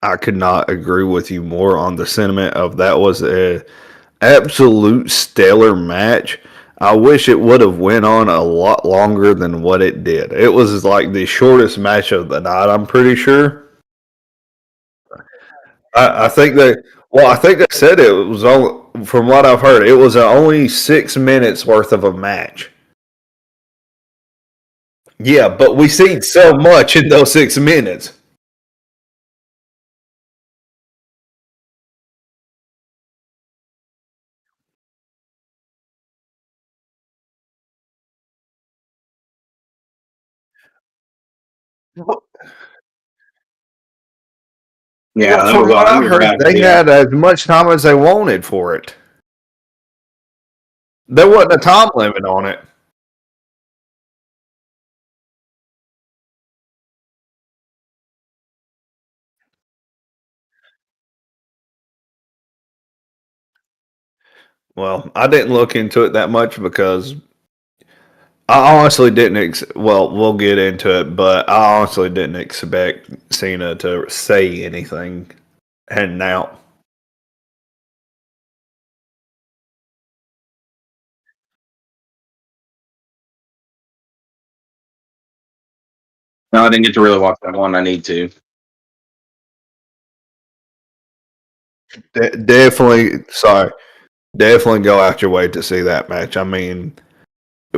I could not agree with you more on the sentiment of that was a absolute stellar match. I wish it would have went on a lot longer than what it did. It was like the shortest match of the night, I'm pretty sure. I think that well, I think they said it was only from what I've heard, it was only 6 minutes worth of a match. Yeah, but we seen so much in those 6 minutes. Yeah, Well, that from was what that I was a heard, bad they idea. had as much time as they wanted for it. There wasn't a time limit on it. Well, I didn't look into it that much because I honestly didn't. Well, we'll get into it, but I honestly didn't expect Cena to say anything heading out. No, I didn't get to really watch that one. I need to. Definitely, sorry, definitely go out your way to see that match. I mean,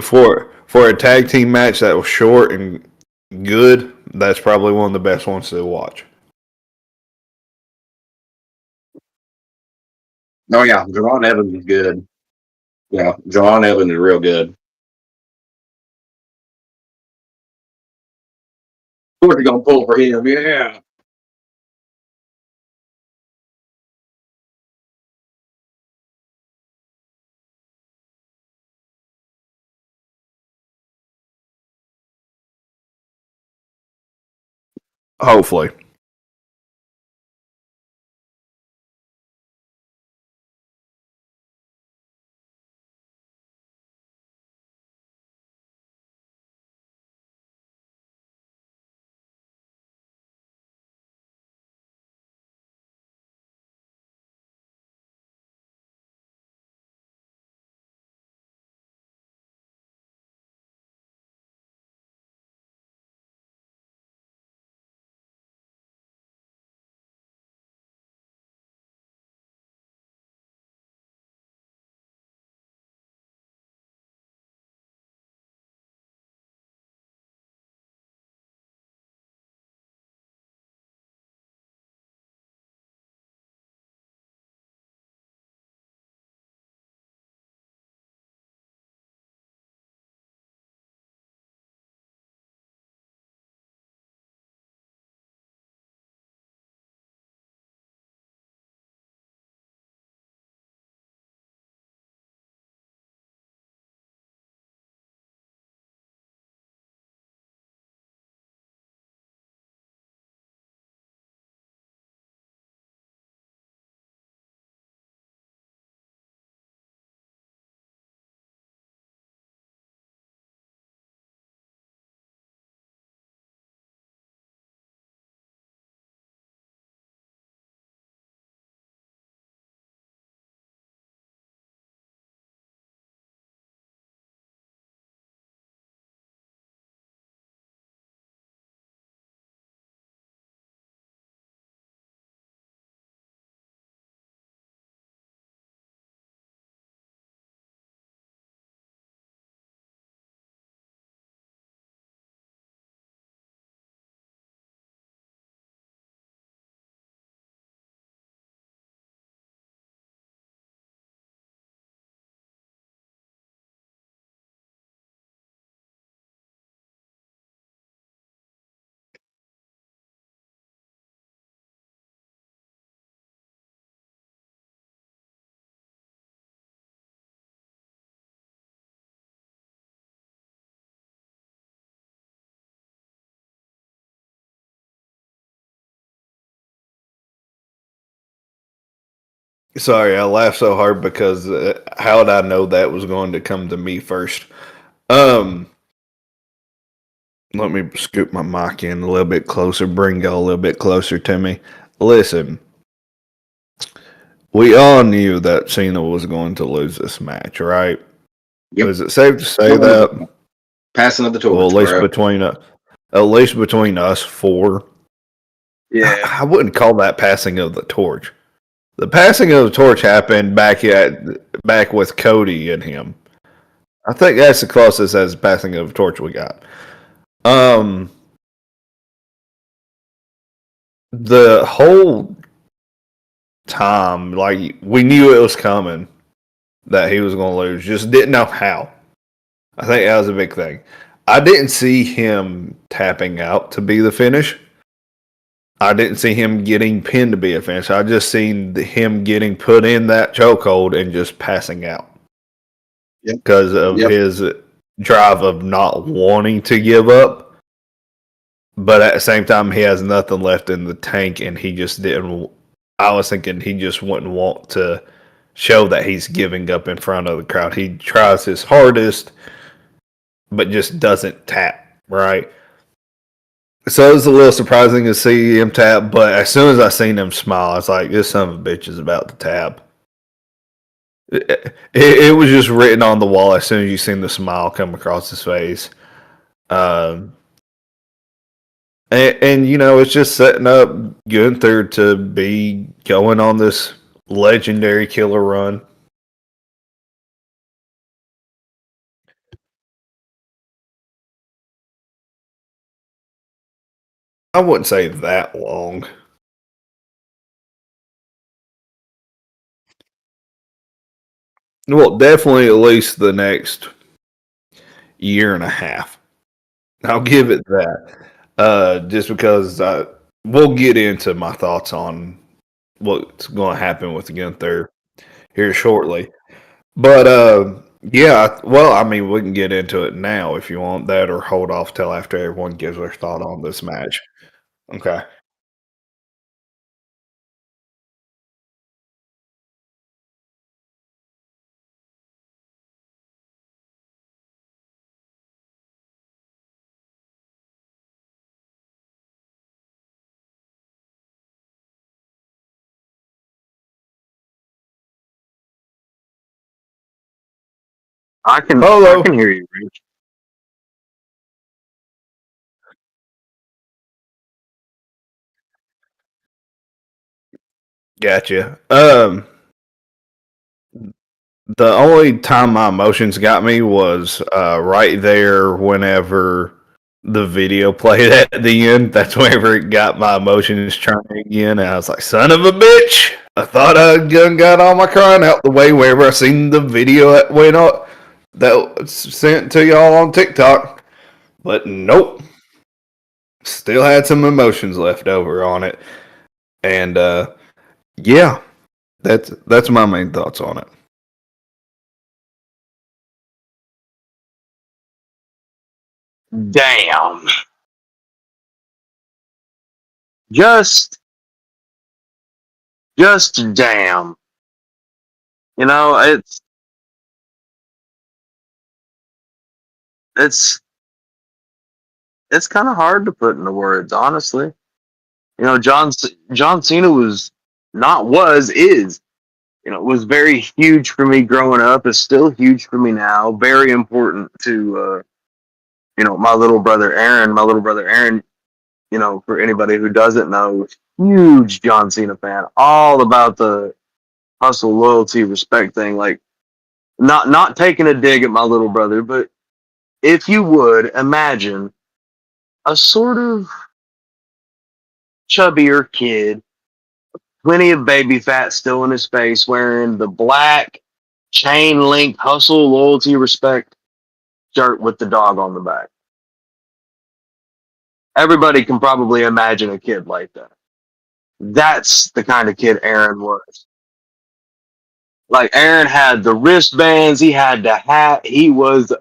for a tag team match that was short and good, that's probably one of the best ones to watch. Oh yeah, Javon Evans is good. Yeah, Javon Evans is real good. Of course, you're gonna pull for him. Yeah. Hopefully. Sorry, I laughed so hard because how would I know that was going to come to me first? Um, Let me scoop my mic in a little bit closer, bring y'all a little bit closer to me. Listen, we all knew that Cena was going to lose this match, right? Yep. Is it safe to say that? Passing of the torch, Well, at least between us four, Yeah. I wouldn't call that passing of the torch. The passing of the torch happened back with Cody and him. I think that's the closest as passing of the torch we got. The whole time, like we knew it was coming that he was going to lose, just didn't know how. I think that was a big thing. I didn't see him tapping out to be the finish. I didn't see him getting pinned to be a finish. I just seen him getting put in that chokehold and just passing out because of his drive of not wanting to give up. But at the same time, he has nothing left in the tank, and he just didn't. I was thinking he just wouldn't want to show that he's giving up in front of the crowd. He tries his hardest, but just doesn't tap, right? So it was a little surprising to see him tap, but as soon as I seen him smile, I was like, this son of a bitch is about to tap. It was just written on the wall as soon as you seen the smile come across his face. And you know, it's just setting up Gunther to be going on this legendary killer run. I wouldn't say that long. Well, definitely at least the next year and a half. I'll give it that. Just because we'll get into my thoughts on what's going to happen with Gunther here shortly. But yeah, well, I mean, we can get into it now if you want that, or hold off till after everyone gives their thought on this match. Okay. I Hello. can hear you, Rich. Gotcha. The only time my emotions got me was right there whenever the video played at the end. That's whenever it got my emotions turning again. And I was like, son of a bitch. I thought I got all my crying out the way whenever I seen the video that went up that was sent to y'all on TikTok. But nope. Still had some emotions left over on it. And yeah, that's my main thoughts on it. Damn. Just damn. You know, it's it's kind of hard to put into words, honestly. You know, John Cena is. You know, was very huge for me growing up. Is still huge for me now. Very important to you know, my little brother Aaron. My little brother Aaron. You know, for anybody who doesn't know, huge John Cena fan. All about the hustle, loyalty, respect thing. Like, not taking a dig at my little brother, but if you would imagine a sort of chubbier kid, plenty of baby fat still in his face, wearing the black chain link hustle, loyalty, respect shirt with the dog on the back. Everybody can probably imagine a kid like that. That's the kind of kid Aaron was. Like Aaron had the wristbands, he had the hat. He was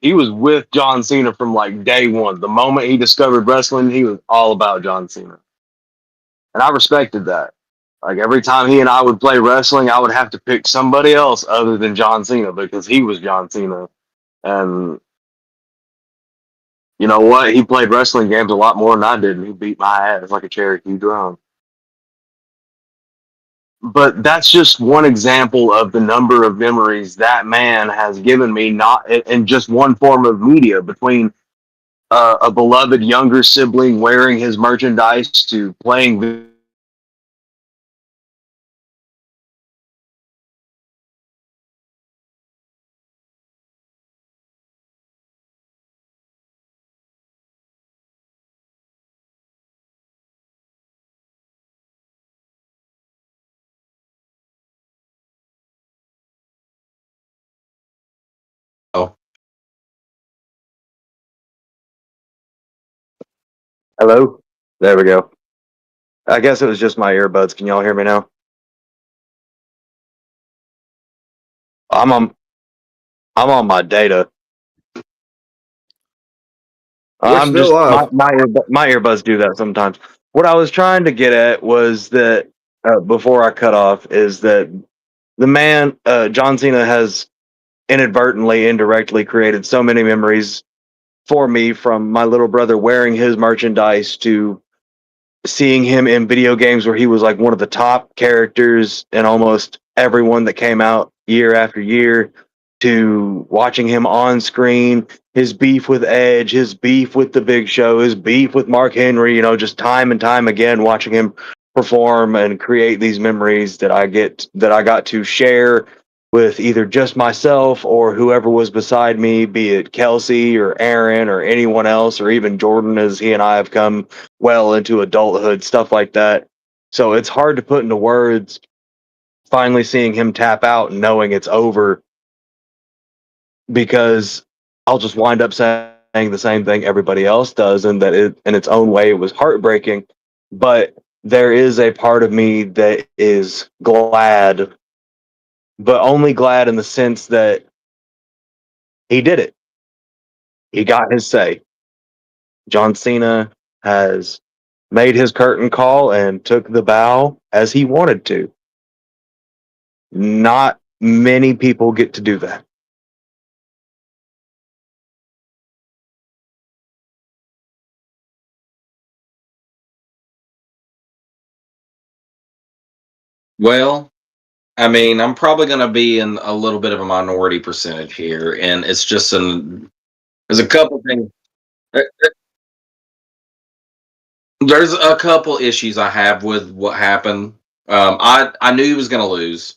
with John Cena from like day one. The moment he discovered wrestling, he was all about John Cena, and I respected that. Like every time he and I would play wrestling, I would have to pick somebody else other than John Cena because he was John Cena. And you know what? He played wrestling games a lot more than I did, and he beat my ass like a Cherokee drum. But that's just one example of the number of memories that man has given me, not in just one form of media, between a beloved younger sibling wearing his merchandise to playing. Oh, Hello? There we go. I guess it was just my earbuds. Can y'all hear me now? I'm on I'm on my data. We're I'm still just live. my earbuds do that sometimes. What I was trying to get at was that before I cut off is that the man John Cena has inadvertently, indirectly created so many memories for me, from my little brother wearing his merchandise to seeing him in video games where he was like one of the top characters in almost everyone that came out year after year, to watching him on screen, his beef with Edge, his beef with the Big Show, his beef with Mark Henry, you know, just time and time again watching him perform and create these memories that I got to share with either just myself or whoever was beside me, be it Kelsey or Aaron or anyone else, or even Jordan, as he and I have come well into adulthood, stuff like that. So it's hard to put into words. Finally seeing him tap out and knowing it's over, because I'll just wind up saying the same thing everybody else does, and that it, in its own way, it was heartbreaking. But there is a part of me that is glad, but only glad in the sense that he did it. He got his say. John Cena has made his curtain call and took the bow as he wanted to. Not many people get to do that. well, I mean, I'm probably going to be in a little bit of a minority percentage here, and it's just there's a couple things. uh, There's a couple issues I have with what happened. I knew he was going to lose.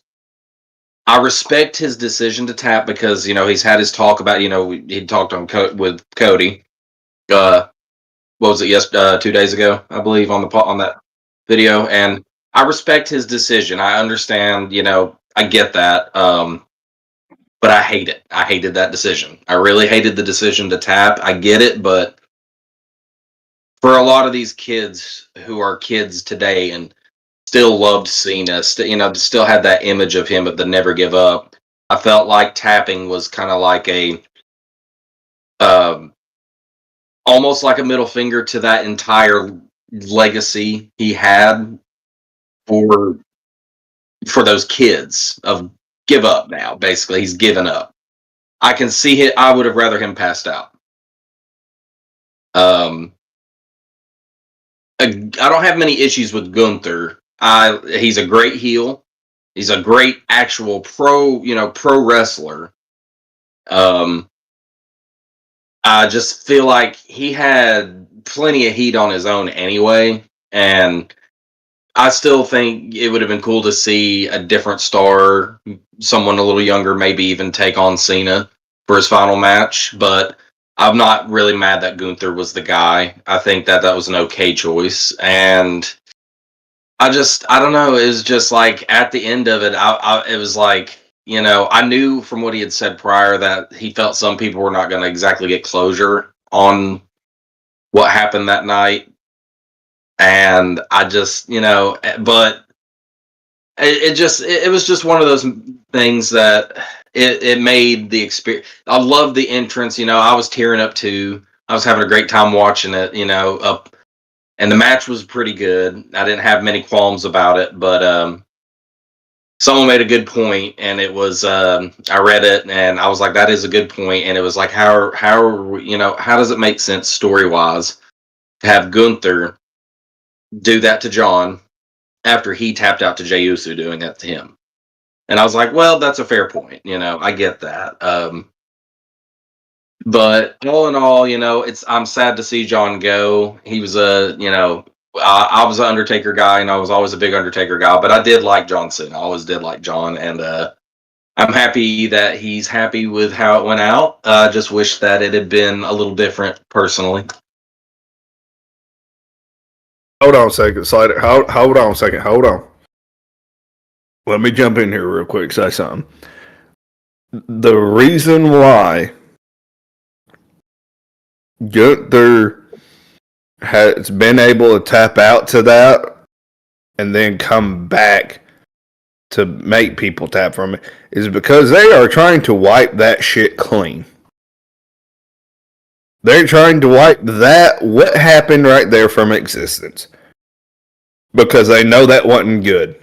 I respect his decision to tap because he's had his talk about he talked on with Cody. Uh, what was it? Yes, 2 days ago, I believe, on that video, and I respect his decision. I understand. I get that. But I hate it. I hated that decision. I really hated the decision to tap. I get it, but for a lot of these kids who are kids today and still loved Cena, still had that image of him of the never give up. I felt like tapping was kind of like um, almost like a middle finger to that entire legacy he had for those kids of give up now. Basically, he's given up. I can see it. I would have rather him passed out. Um, I don't have many issues with Gunther. He's a great heel. He's a great actual pro wrestler. Um, I just feel like he had plenty of heat on his own anyway, and I still think it would have been cool to see a different star, someone a little younger, maybe even take on Cena for his final match. But I'm not really mad that Gunther was the guy. I think that was an okay choice, and I don't know. It was just like at the end of it, it was like, I knew from what he had said prior that he felt some people were not going to exactly get closure on what happened that night. And I just, but it was just one of those things that it made the experience. I loved the entrance. I was tearing up too. I was having a great time watching it, up and the match was pretty good. I didn't have many qualms about it, but someone made a good point, and it was I read it and I was like, that is a good point, and it was like, how does it make sense story wise to have Gunther do that to John after he tapped out to Jey Uso doing that to him? And I was like, well, that's a fair point. I get that. But all in all, I'm sad to see John go. He was I was an Undertaker guy, and I was always a big Undertaker guy. But I did like John Cena. I always did like John, and I'm happy that he's happy with how it went out. I just wish that it had been a little different, personally. Hold on a second, Slider. Hold on a second. Hold on. Let me jump in here real quick. Say something. The reason why Gunther has been able to tap out to that and then come back to make people tap from it is because they are trying to wipe that shit clean. They're trying to wipe what happened right there from existence. Because they know that wasn't good.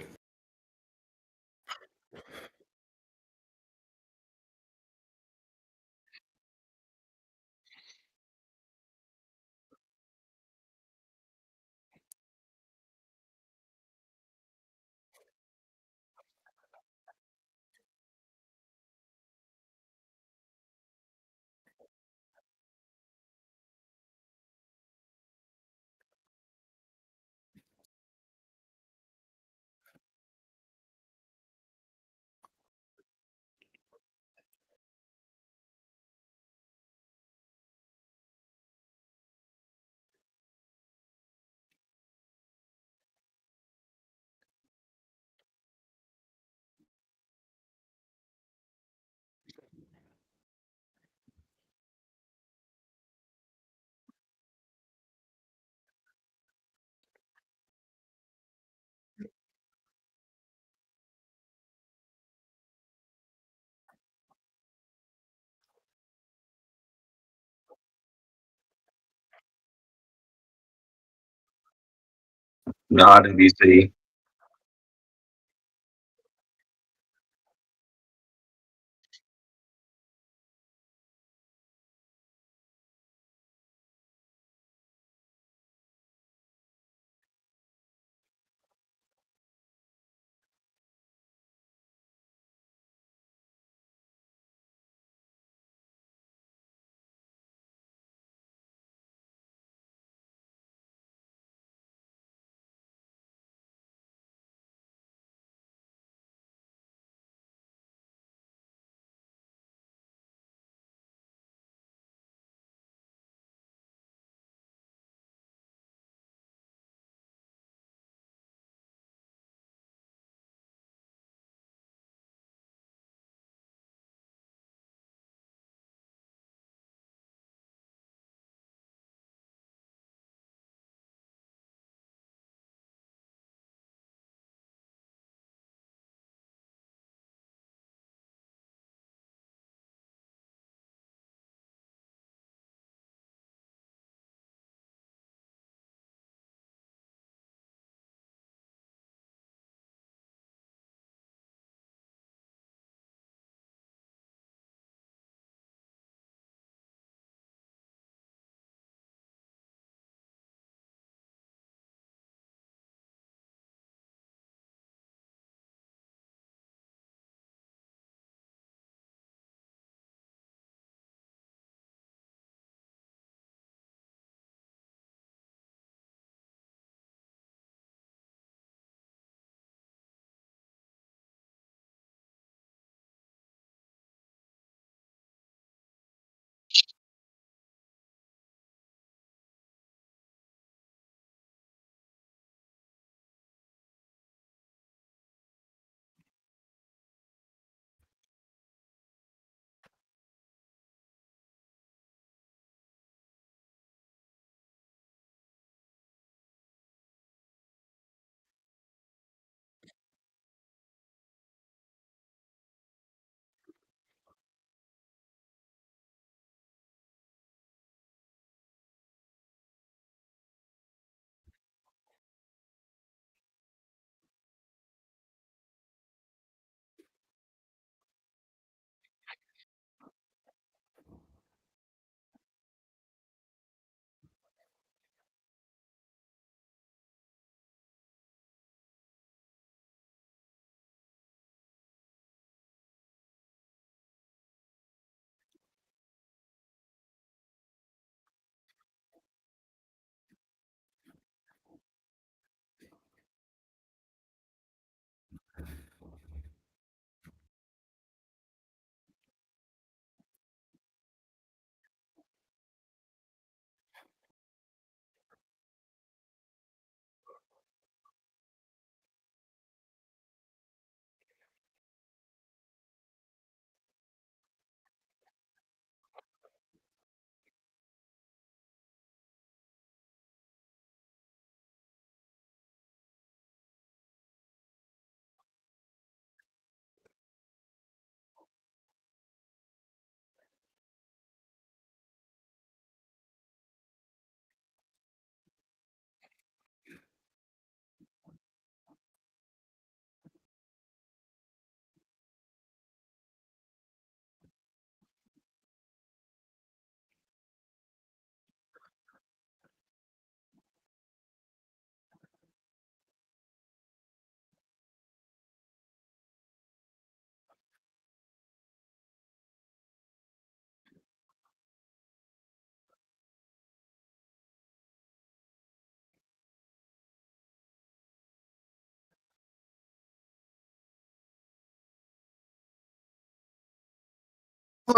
Not in DC.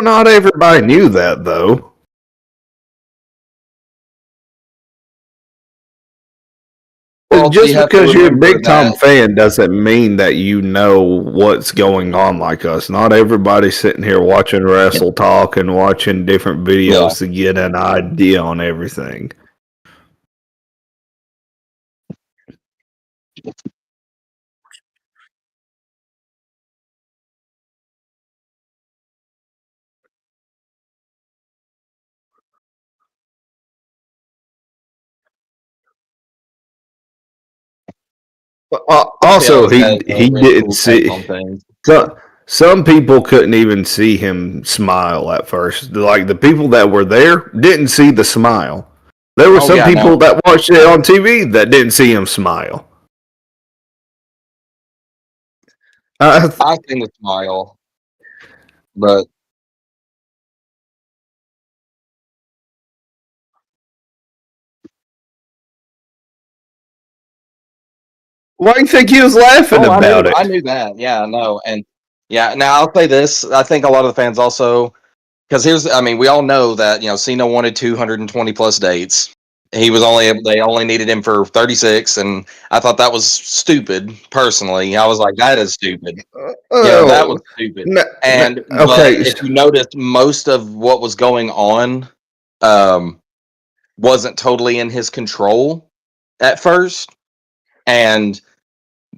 not everybody knew that though. Well, you Just have to because you're a remember big time that. fan doesn't mean that you know what's going on like us. Not everybody's sitting here watching Wrestle Talk and watching different Yeah, videos to get an idea on everything. he Also, always he has a he really didn't cool take see. on things. Some people couldn't even see him smile at first. Like the people that were there didn't see the smile. There were Oh some yeah, people no, that watched it on TV that didn't see him smile. Uh, I seen the smile, but why do you think he was laughing oh, about I it? knew that. Yeah, no, and yeah. Now I'll say this: I think a lot of the fans also, because I mean, we all know that Cena wanted 220 plus dates. They only needed him for 36, and I thought that was stupid. Personally, I was like, that is stupid. That was Oh, stupid. no, no, But okay. if you notice, most of what was going on, um, wasn't totally in his control at first, and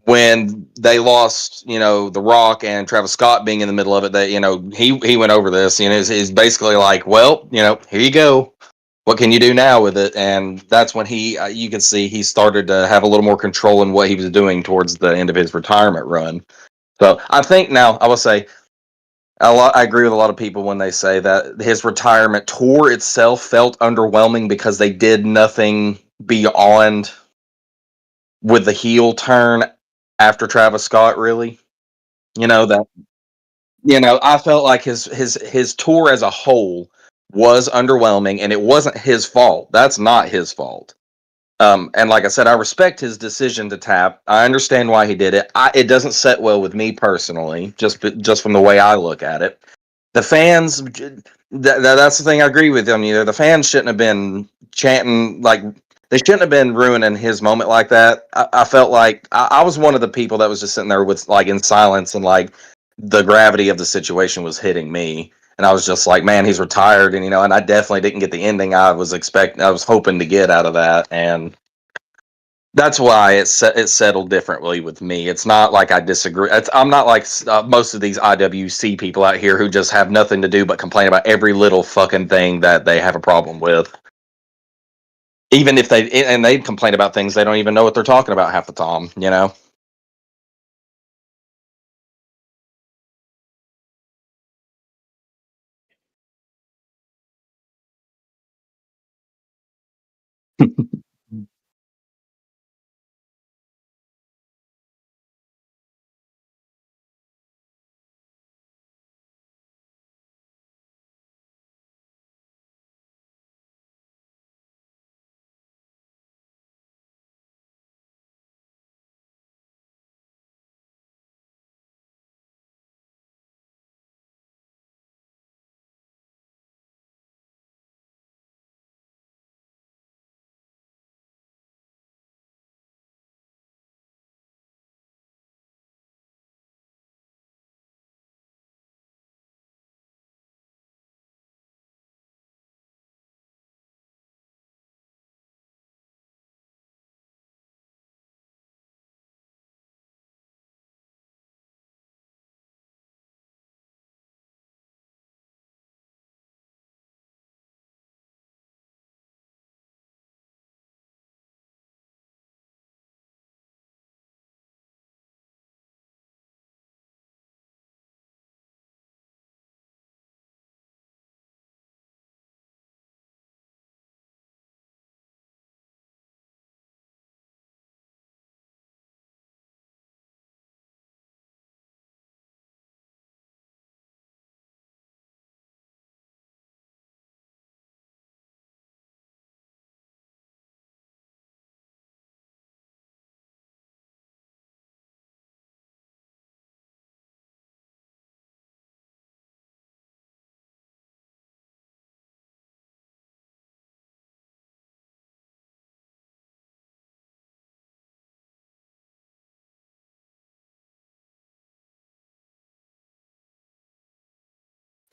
when they lost, The Rock and Travis Scott being in the middle of it, that he went over this. Is basically like, well, here you go. What can you do now with it? And that's when you can see he started to have a little more control in what he was doing towards the end of his retirement run. So I think now I will say I agree with a lot of people when they say that his retirement tour itself felt underwhelming because they did nothing beyond with the heel turn after Travis Scott. Really, that I felt like his tour as a whole was underwhelming, and it wasn't his fault. That's not his fault. And like I said, I respect his decision to tap. I understand why he did it. It doesn't set well with me personally, just from the way I look at it. The fans, that's the thing I agree with them. The fans shouldn't have been chanting like they shouldn't have been ruining his moment like that. I felt like I was one of the people that was just sitting there with like in silence, and like the gravity of the situation was hitting me. And I was just like, man, he's retired, and I definitely didn't get the ending I was hoping to get out of that, and that's why it settled differently with me. It's not like I disagree. I'm not like most of these IWC people out here who just have nothing to do but complain about every little fucking thing that they have a problem with. Even if they complain about things they don't even know what they're talking about half the time.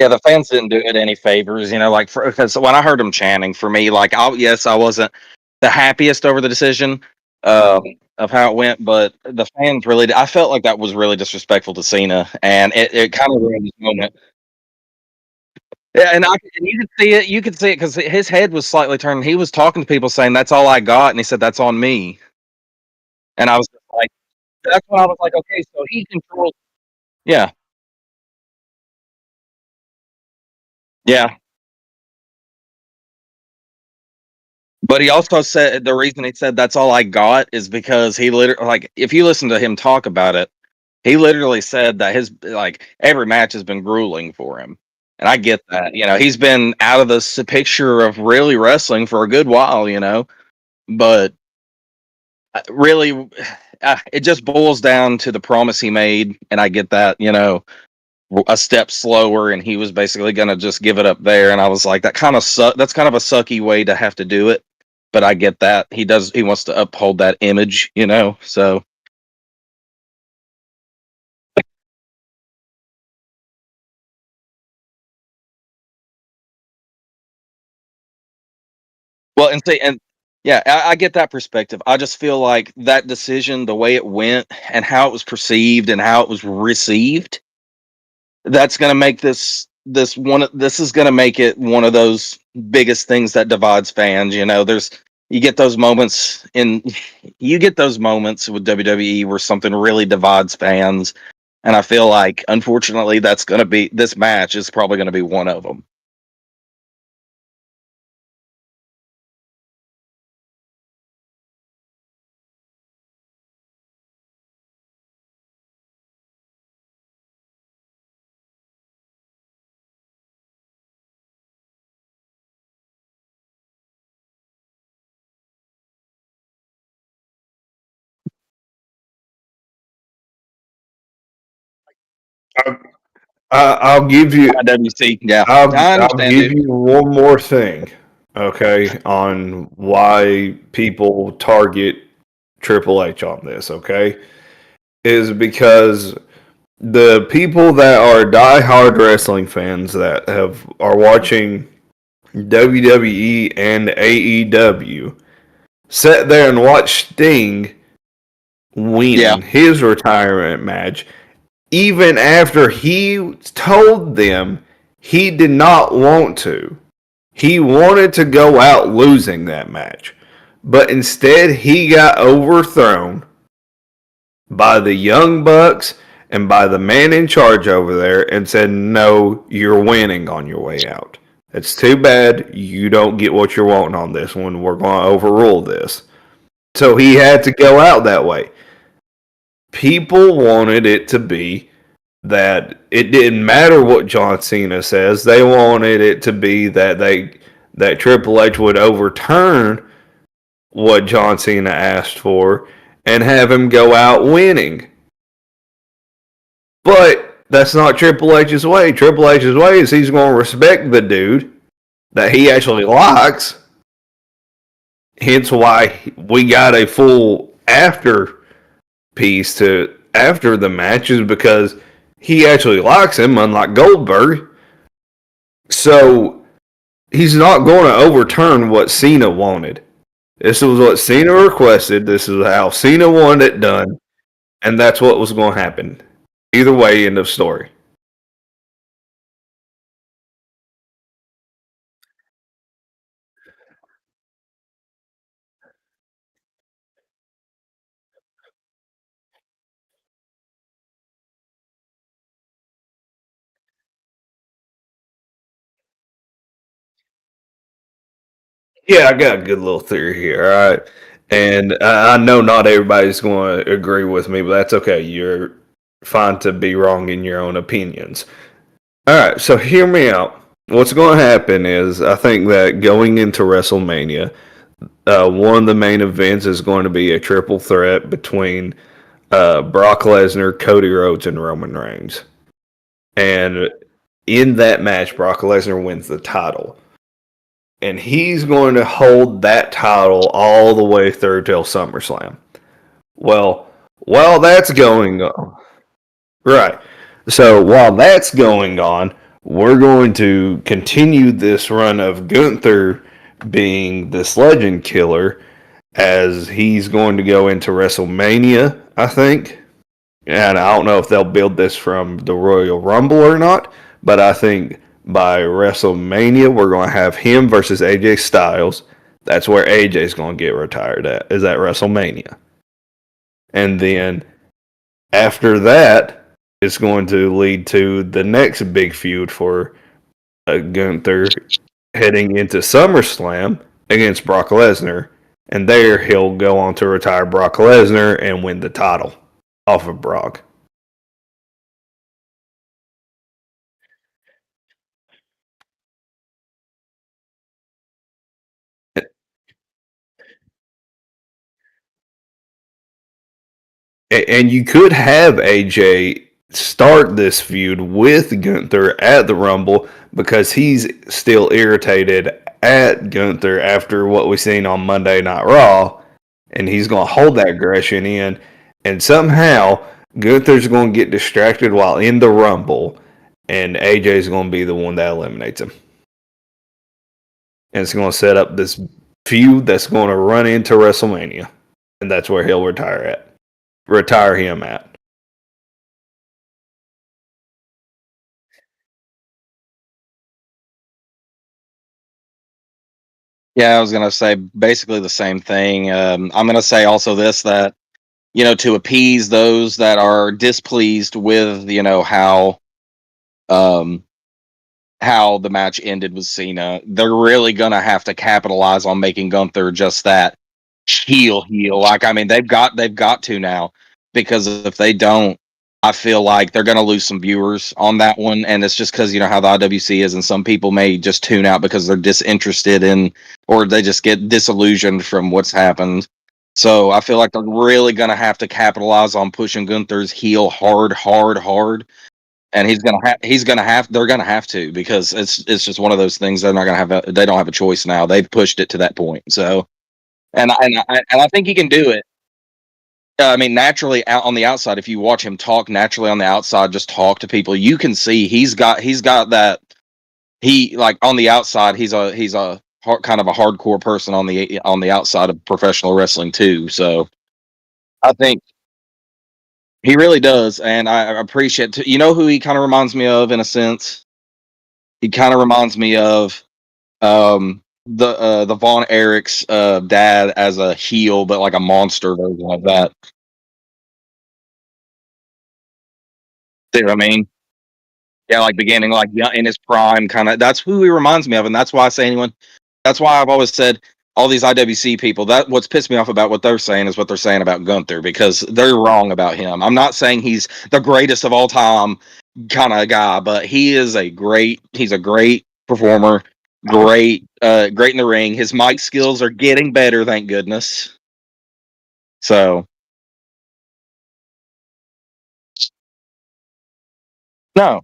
Yeah, the fans didn't do it any favors, like because when I heard him chanting, for me, like, yes, I wasn't the happiest over the decision of how it went, but the fans really, I felt like that was really disrespectful to Cena, and it kind of ruined his moment. Yeah, and you could see it. You could see it because his head was slightly turned. He was talking to people saying, "That's all I got," and he said, "That's on me." And I was just like, that's when I was like, okay, so he controls. Yeah, yeah. But he also said the reason he said that's all I got is because he literally, like, if you listen to him talk about it, he literally said that his, like, every match has been grueling for him. And I get that. He's been out of the picture of really wrestling for a good while. But really, it just boils down to the promise he made. And I get that, a step slower, and he was basically going to just give it up there. And I was like, that's kind of a sucky way to have to do it. But I get that he wants to uphold that image. So, well, and see, and yeah, I get that perspective. I just feel like that decision, the way it went and how it was perceived and how it was received, that's going to make this is going to make it one of those biggest things that divides fans. You get those moments in you get those moments with WWE where something really divides fans, and I feel like, unfortunately, this match is probably going to be one of them. I'll give you. IWC, yeah, I I'll understand, give dude. you one more thing, okay, on why people target Triple H on this, okay, is because the people that are diehard wrestling fans that are watching WWE and AEW sat there and watched Sting Yeah, win his retirement match, even after he told them he did not want to. He wanted to go out losing that match, but instead he got overthrown by the Young Bucks and by the man in charge over there and said, "No, you're winning on your way out. It's too bad you don't get what you're wanting on this one. We're going to overrule this." So he had to go out that way. People wanted it to be that it didn't matter what John Cena says. They wanted it to be that Triple H would overturn what John Cena asked for and have him go out winning. But that's not Triple H's way. Triple H's way is he's going to respect the dude that he actually likes. Hence why we got a full after piece to after the match is because he actually likes him, unlike Goldberg. So he's not going to overturn what Cena wanted. This was what Cena requested. This is how Cena wanted it done. And that's what was going to happen. Either way, end of story. Yeah, I got a good little theory here. All right. And I know not everybody's going to agree with me, but that's okay. You're fine to be wrong in your own opinions. All right. So hear me out. What's going to happen is I think that going into WrestleMania, one of the main events is going to be a triple threat between Brock Lesnar, Cody Rhodes, and Roman Reigns. And in that match, Brock Lesnar wins the title. And he's going to hold that title all the way through till SummerSlam. Well, while that's going on, right. So while that's going on, we're going to continue this run of Gunther being this legend killer as he's going to go into WrestleMania, I think. And I don't know if they'll build this from the Royal Rumble or not, but I think by WrestleMania we're going to have him versus AJ Styles. That's where AJ's going to get retired at, is at WrestleMania. And then after that, it's going to lead to the next big feud for Gunther heading into SummerSlam against Brock Lesnar. And there he'll go on to retire Brock Lesnar and win the title off of Brock. And you could have AJ start this feud with Gunther at the Rumble because he's still irritated at Gunther after what we've seen on Monday Night Raw, and he's going to hold that aggression in, and somehow Gunther's going to get distracted while in the Rumble, and AJ's going to be the one that eliminates him. And it's going to set up this feud that's going to run into WrestleMania, and that's where he'll retire him at. Yeah, I was gonna say basically the same thing. I'm gonna say also this, that to appease those that are displeased with um how the match ended with Cena, they're really gonna have to capitalize on making Gunther just that heel. Like, I mean, they've got to now, because if they don't, I feel like they're gonna lose some viewers on that one, and it's just because how the IWC is, and some people may just tune out because they're disinterested in, or they just get disillusioned from what's happened. So I feel like they're really gonna have to capitalize on pushing Gunther's heel hard, and they're gonna have to, because it's just one of those things. They're not gonna they don't have a choice now. They've pushed it to that point. So, and I think he can do it. I mean, naturally out on the outside, if you watch him talk naturally on the outside, just talk to people, you can see he's got that. He, like, on the outside, he's a kind of a hardcore person on the outside of professional wrestling too. So I think he really does, and I appreciate. Who he kind of reminds me of in a sense. He kind of reminds me of the Von Erich's dad as a heel, but like a monster version of that. See what I mean? Yeah, like beginning, like, yeah, in his prime, kind of. That's who he reminds me of, and that's why I say anyone. That's why I've always said all these IWC people. That what's pissed me off about what they're saying is what they're saying about Gunther, because they're wrong about him. I'm not saying he's the greatest of all time kind of guy, but he's a great performer, great in the ring. His mic skills are getting better, thank goodness. So no,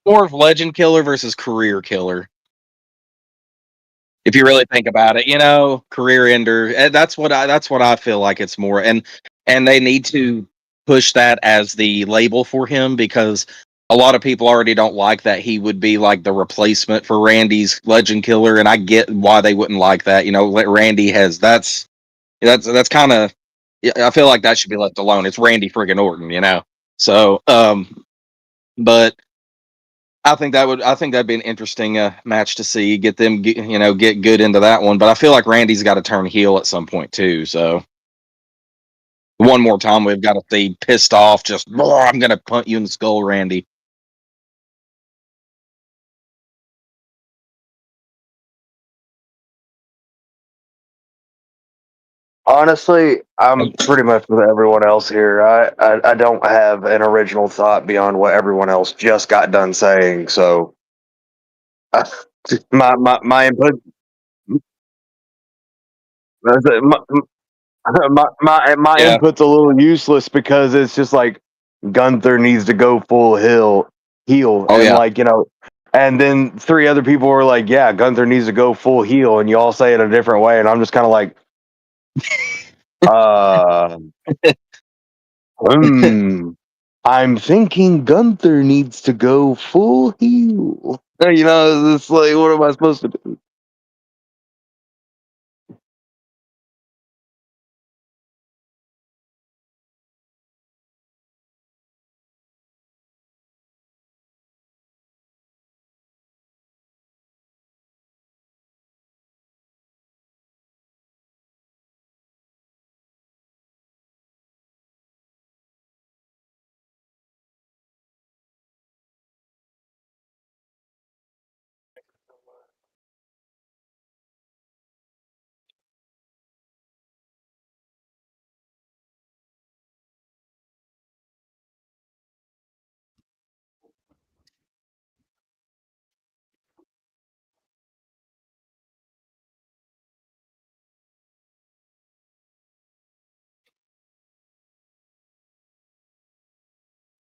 more of legend killer versus career killer. If you really think about it, career ender. That's what I feel like it's more, and they need to push that as the label for him, because a lot of people already don't like that he would be like the replacement for Randy's legend killer, and I get why they wouldn't like that. Randy has that's kind of. I feel like that should be left alone. It's Randy friggin' Orton. So, but I think that'd be an interesting match to see. Get them, get good into that one. But I feel like Randy's got to turn heel at some point too. So one more time, we've got to see pissed off. Just, I'm gonna punt you in the skull, Randy. Honestly, I'm pretty much with everyone else here. I don't have an original thought beyond what everyone else just got done saying. So my input my, my Yeah. input's a little useless because it's just like Gunther needs to go full heel, Oh and yeah. like and then three other people were like, yeah, Gunther needs to go full heel, and you all say it a different way, and I'm just kind of like, uh, hmm. I'm thinking Gunther needs to go full heel. It's like, what am I supposed to do?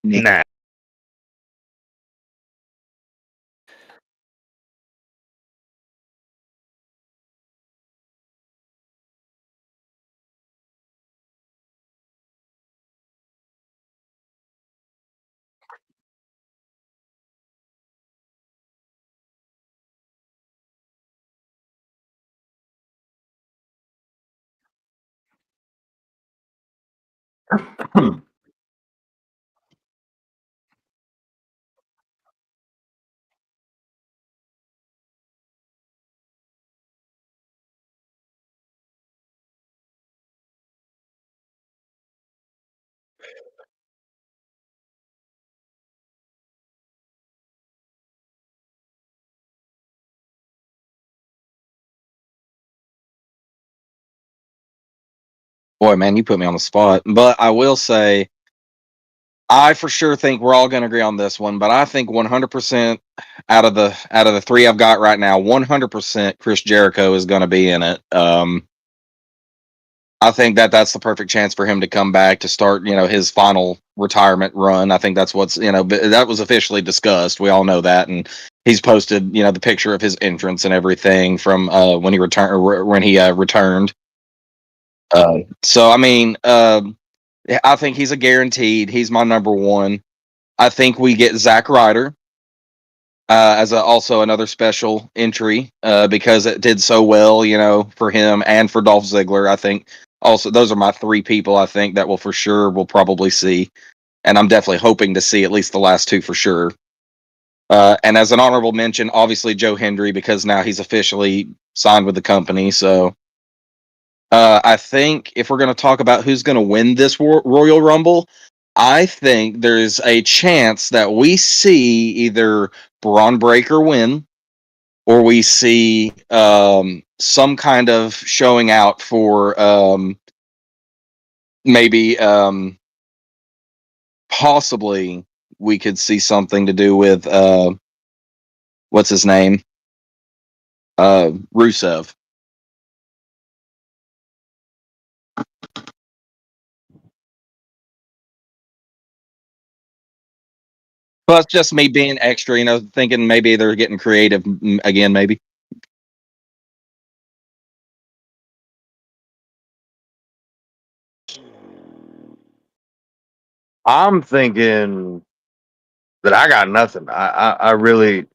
Nah. Boy, man, you put me on the spot. But I will say, I for sure think we're all going to agree on this one. But I think 100% out of the three I've got right now, 100% Chris Jericho is going to be in it. I think that's the perfect chance for him to come back to start, his final retirement run. I think that's what's, that was officially discussed. We all know that, and he's posted, the picture of his entrance and everything from when he returned. So I mean, I think he's a guaranteed. He's my number one. I think we get Zack Ryder as also another special entry because it did so well, for him and for Dolph Ziggler. I think also those are my three people I think that for sure will probably see, and I'm definitely hoping to see at least the last two for sure. And as an honorable mention, obviously Joe Hendry because now he's officially signed with the company. So I think if we're going to talk about who's going to win this Royal Rumble, I think there's a chance that we see either Braun Breaker win or we see some kind of showing out for maybe possibly we could see something to do with what's his name? Rusev. Well, it's just me being extra, thinking maybe they're getting creative again, maybe. I'm thinking that I got nothing. I really,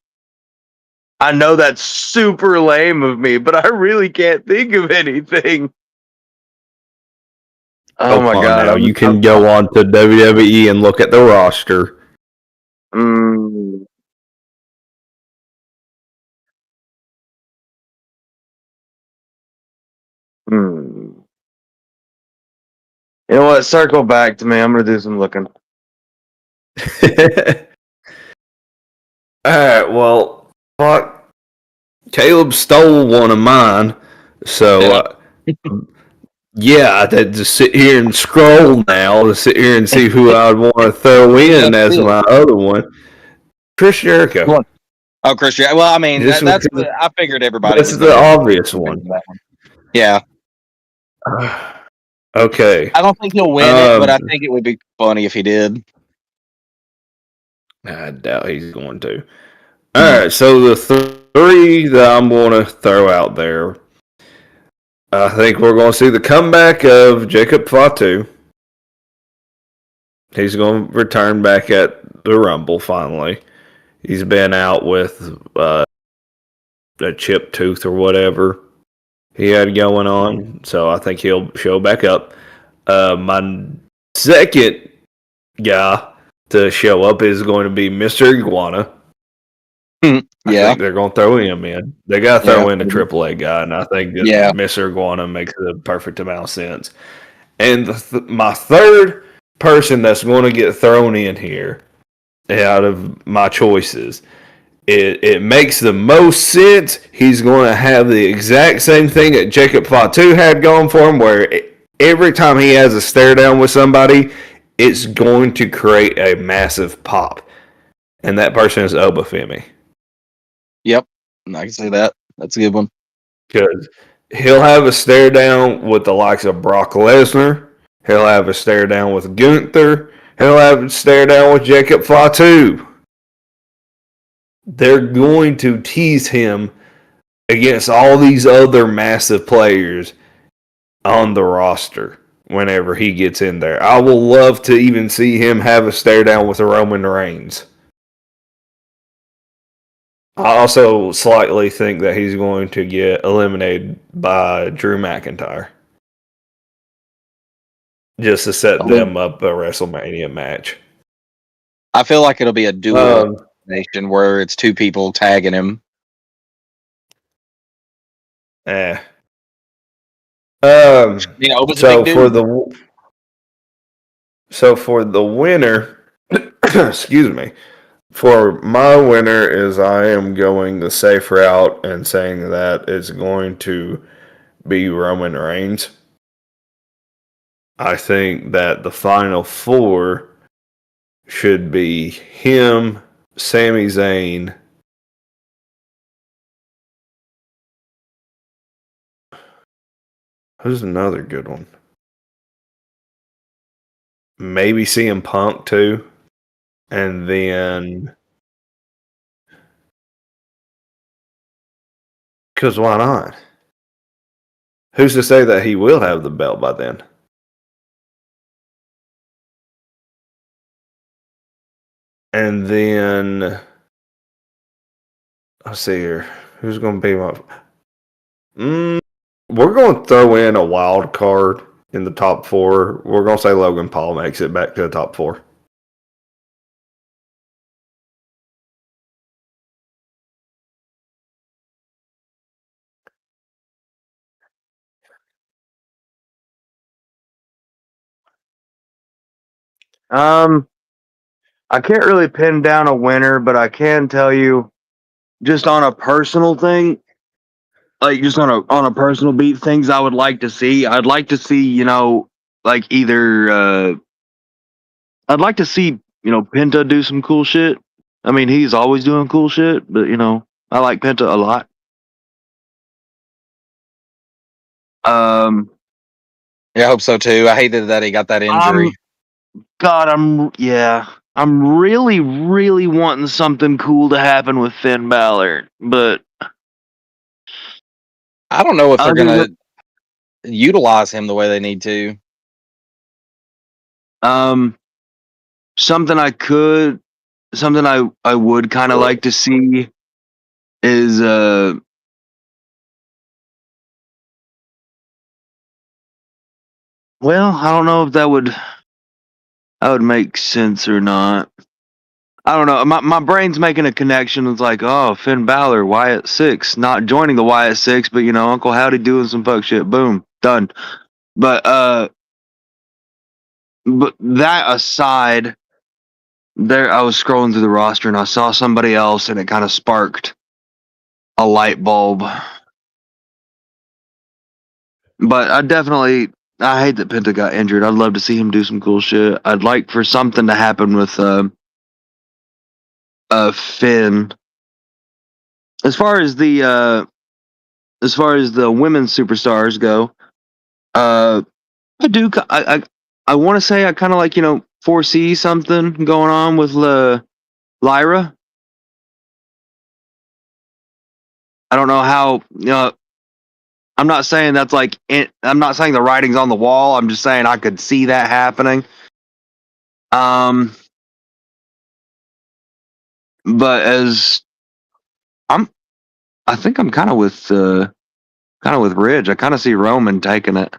I know that's super lame of me, but I really can't think of anything. Oh Oh, my come on god, now. You can go on to WWE and look at the roster. mm, hmm. You know what? Circle back to me. I'm gonna do some looking. Alright, well, fuck. Caleb stole one of mine. So, Yeah, I had to sit here and scroll now to sit here and see who I'd want to throw in as my other one. Chris Jericho. What? Oh, Chris. Well, I mean, Just that's because I figured everybody that's was the going to obvious one. Yeah, Okay. I don't think he'll win it, but I think it would be funny if he did. I doubt he's going to. All right, so the three that I'm going to throw out there, I think we're going to see the comeback of Jacob Fatu. He's going to return back at the Rumble finally. He's been out with a chipped tooth or whatever he had going on, so I think he'll show back up. My second guy to show up is going to be Mr. Iguana. I think they're going to throw him in. They got to throw in a AAA guy, and I think that Mr. Iguana makes the perfect amount of sense. And my third person that's going to get thrown in here out of my choices, it makes the most sense. He's going to have the exact same thing that Jacob Fatu had going for him, where every time he has a stare down with somebody, it's going to create a massive pop. And that person is Obafemi. Yep, I can see that. That's a good one. Because he'll have a stare down with the likes of Brock Lesnar. He'll have a stare down with Gunther. He'll have a stare down with Jacob Fatu. They're going to tease him against all these other massive players on the roster whenever he gets in there. I will love to even see him have a stare down with Roman Reigns. I also slightly think that he's going to get eliminated by Drew McIntyre. Just to set them up a WrestleMania match. I feel like it'll be a dual nation where it's two people tagging him. So for the winner, excuse me. For my winner is I am going the safe route and saying that it's going to be Roman Reigns. I think that the final four should be him, Sami Zayn, who's another good one? Maybe CM Punk too. And then, because why not? Who's to say that he will have the belt by then? And then, let's see here. Who's going to be my... we're going to throw in a wild card in the top four. We're going to say Logan Paul makes it back to the top four. I can't really pin down a winner, but I can tell you, just on a personal thing, like just on a personal beat, things I would like to see. I'd like to see, like either I'd like to see, Penta do some cool shit. I mean, he's always doing cool shit, but I like Penta a lot. Yeah, I hope so too. I hated that he got that injury. I'm really, really wanting something cool to happen with Finn Balor, but I don't know if they're gonna utilize him the way they need to. Something I would kind of like to see is well, I don't know if that would make sense or not. I don't know. My brain's making a connection. It's like, oh, Finn Balor, Wyatt Six, not joining the Wyatt Six, but Uncle Howdy doing some fuck shit. Boom, done. But that aside, there I was scrolling through the roster and I saw somebody else, and it kind of sparked a light bulb. But I definitely I hate that Penta got injured. I'd love to see him do some cool shit. I'd like for something to happen with Finn. As far as the women's superstars go, uh, I do. I want to say I kind of like foresee something going on with Lyra. I don't know how. I'm not saying that's like. I'm not saying the writing's on the wall. I'm just saying I could see that happening. Um, but as I'm, I think I'm kind of with Ridge. I kind of see Roman taking it.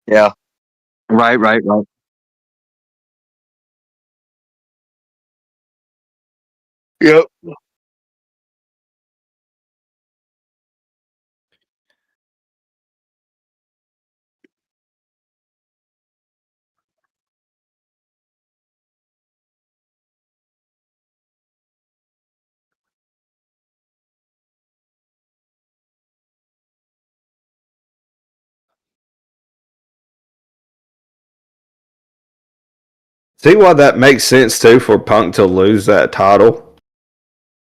Yeah. Right. Yep. See why that makes sense too for Punk to lose that title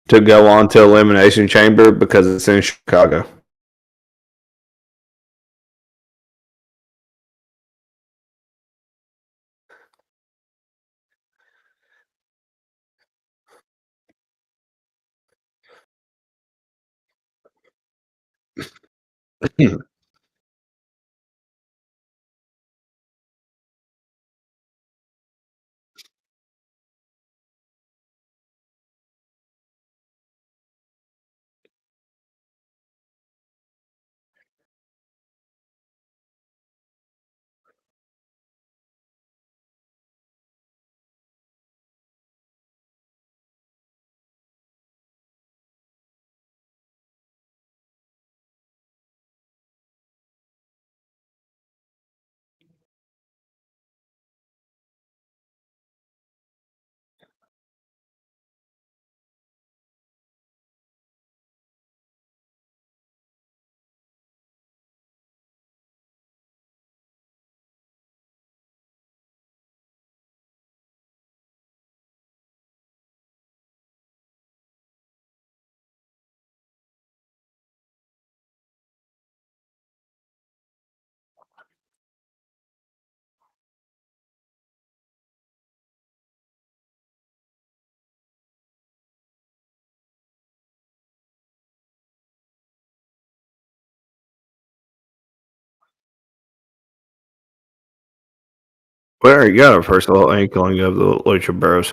to go on to Elimination Chamber because it's in Chicago. Where you got a personal inkling of the Lucha Bros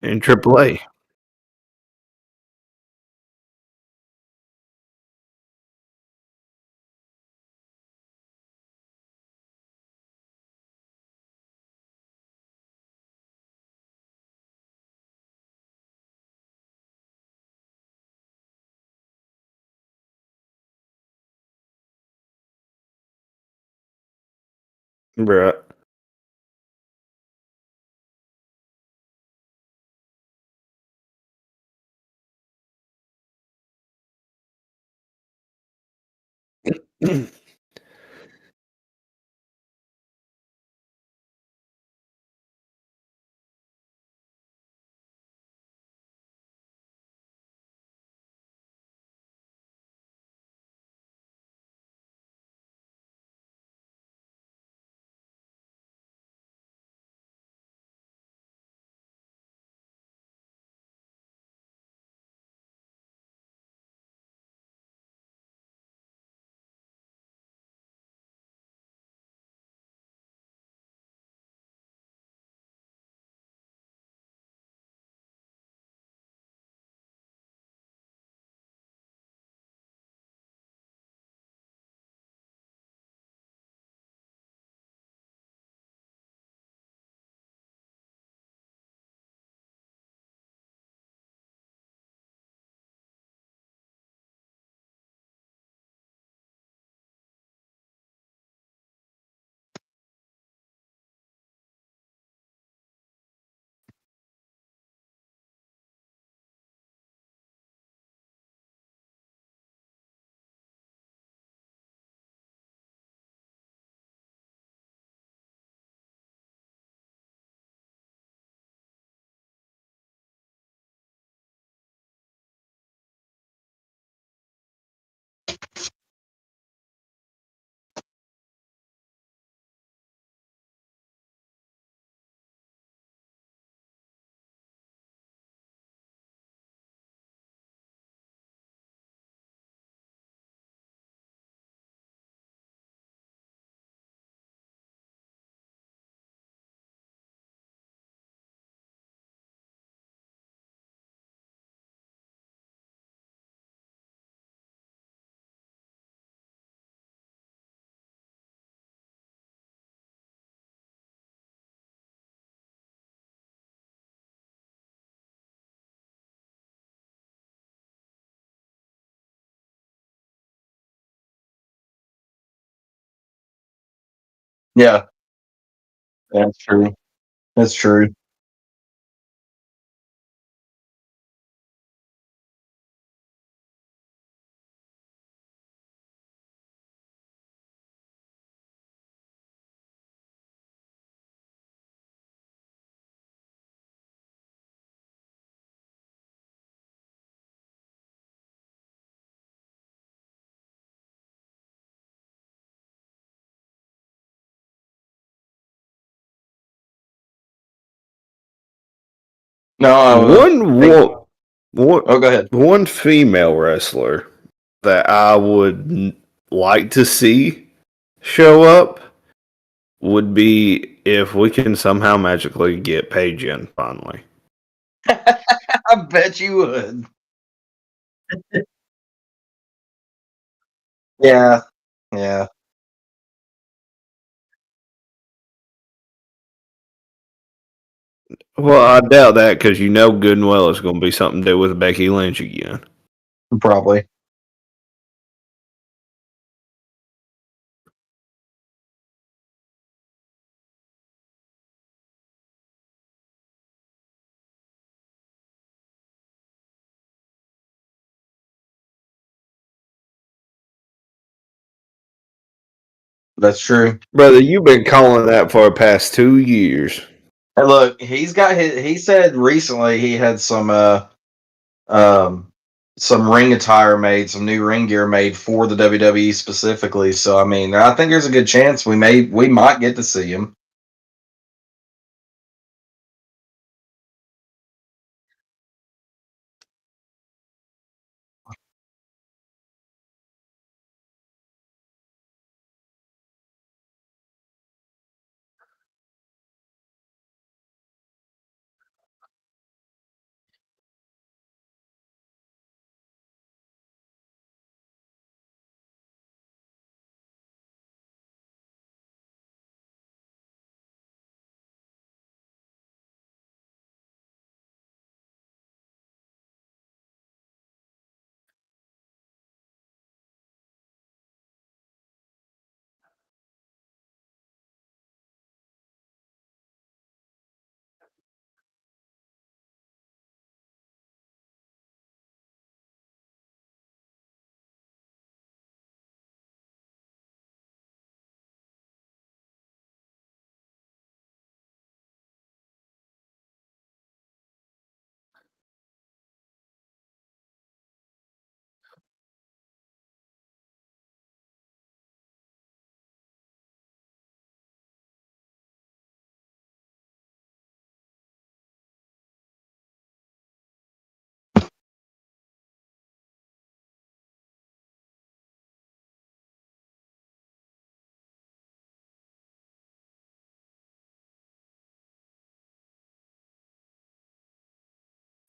in AAA. Bruh. Yeah, that's true. That's true. No, One think, one oh, go ahead. one female wrestler that I would like to see show up would be if we can somehow magically get Paige in finally. I bet you would. Yeah, yeah, Well, I doubt that because you know good and well it's going to be something to do with Becky Lynch again. probably. That's true. Brother, you've been calling that for the past 2 years. And look, he's got his. He said recently he had um some ring attire made, some new ring gear made for the WWE specifically. So I mean, I think there's a good chance we might get to see him.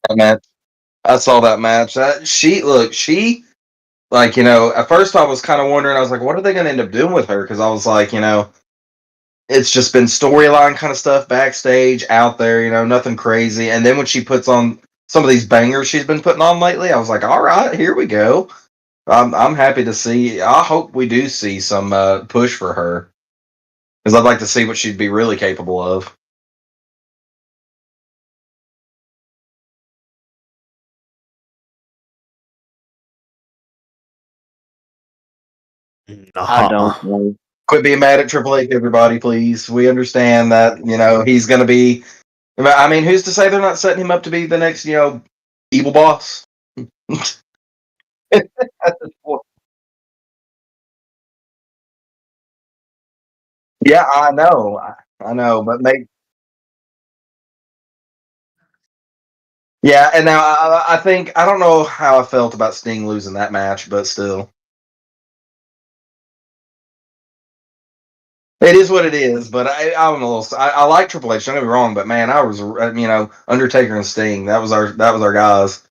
That match, I saw that match. She like at first I was kind of wondering. I was like, what are they going to end up doing with her? Because I was like, it's just been storyline kind of stuff backstage out there, nothing crazy. And then when she puts on some of these bangers she's been putting on lately, I was like, all right, here we go. I'm happy to see. I hope we do see some push for her because I'd like to see what she'd be really capable of. I Nah. don't know. Quit being mad at Triple H, everybody, please. We understand that he's going to be. I mean, who's to say they're not setting him up to be the next evil boss? Yeah, I know. I know, but maybe. Yeah, and now I think I don't know how I felt about Sting losing that match, but still, it is what it is. But I'm a little. I like Triple H. Don't get me wrong, but man, I was Undertaker and Sting. That was our guys.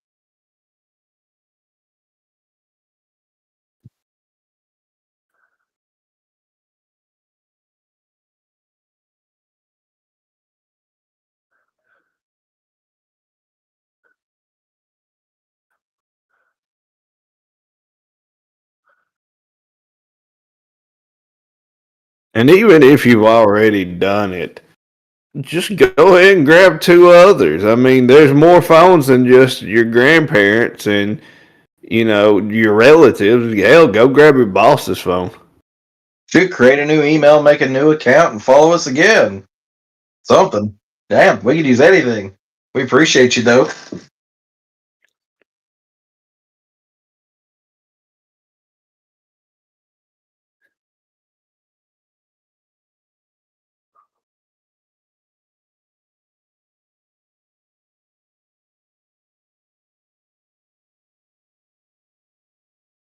And even if you've already done it, just go ahead and grab 2 others. I mean, there's more phones than just your grandparents and, your relatives. Hell, go grab your boss's phone. Shoot, create a new email, make a new account, and follow us again. Something. Damn, we could use anything. We appreciate you, though.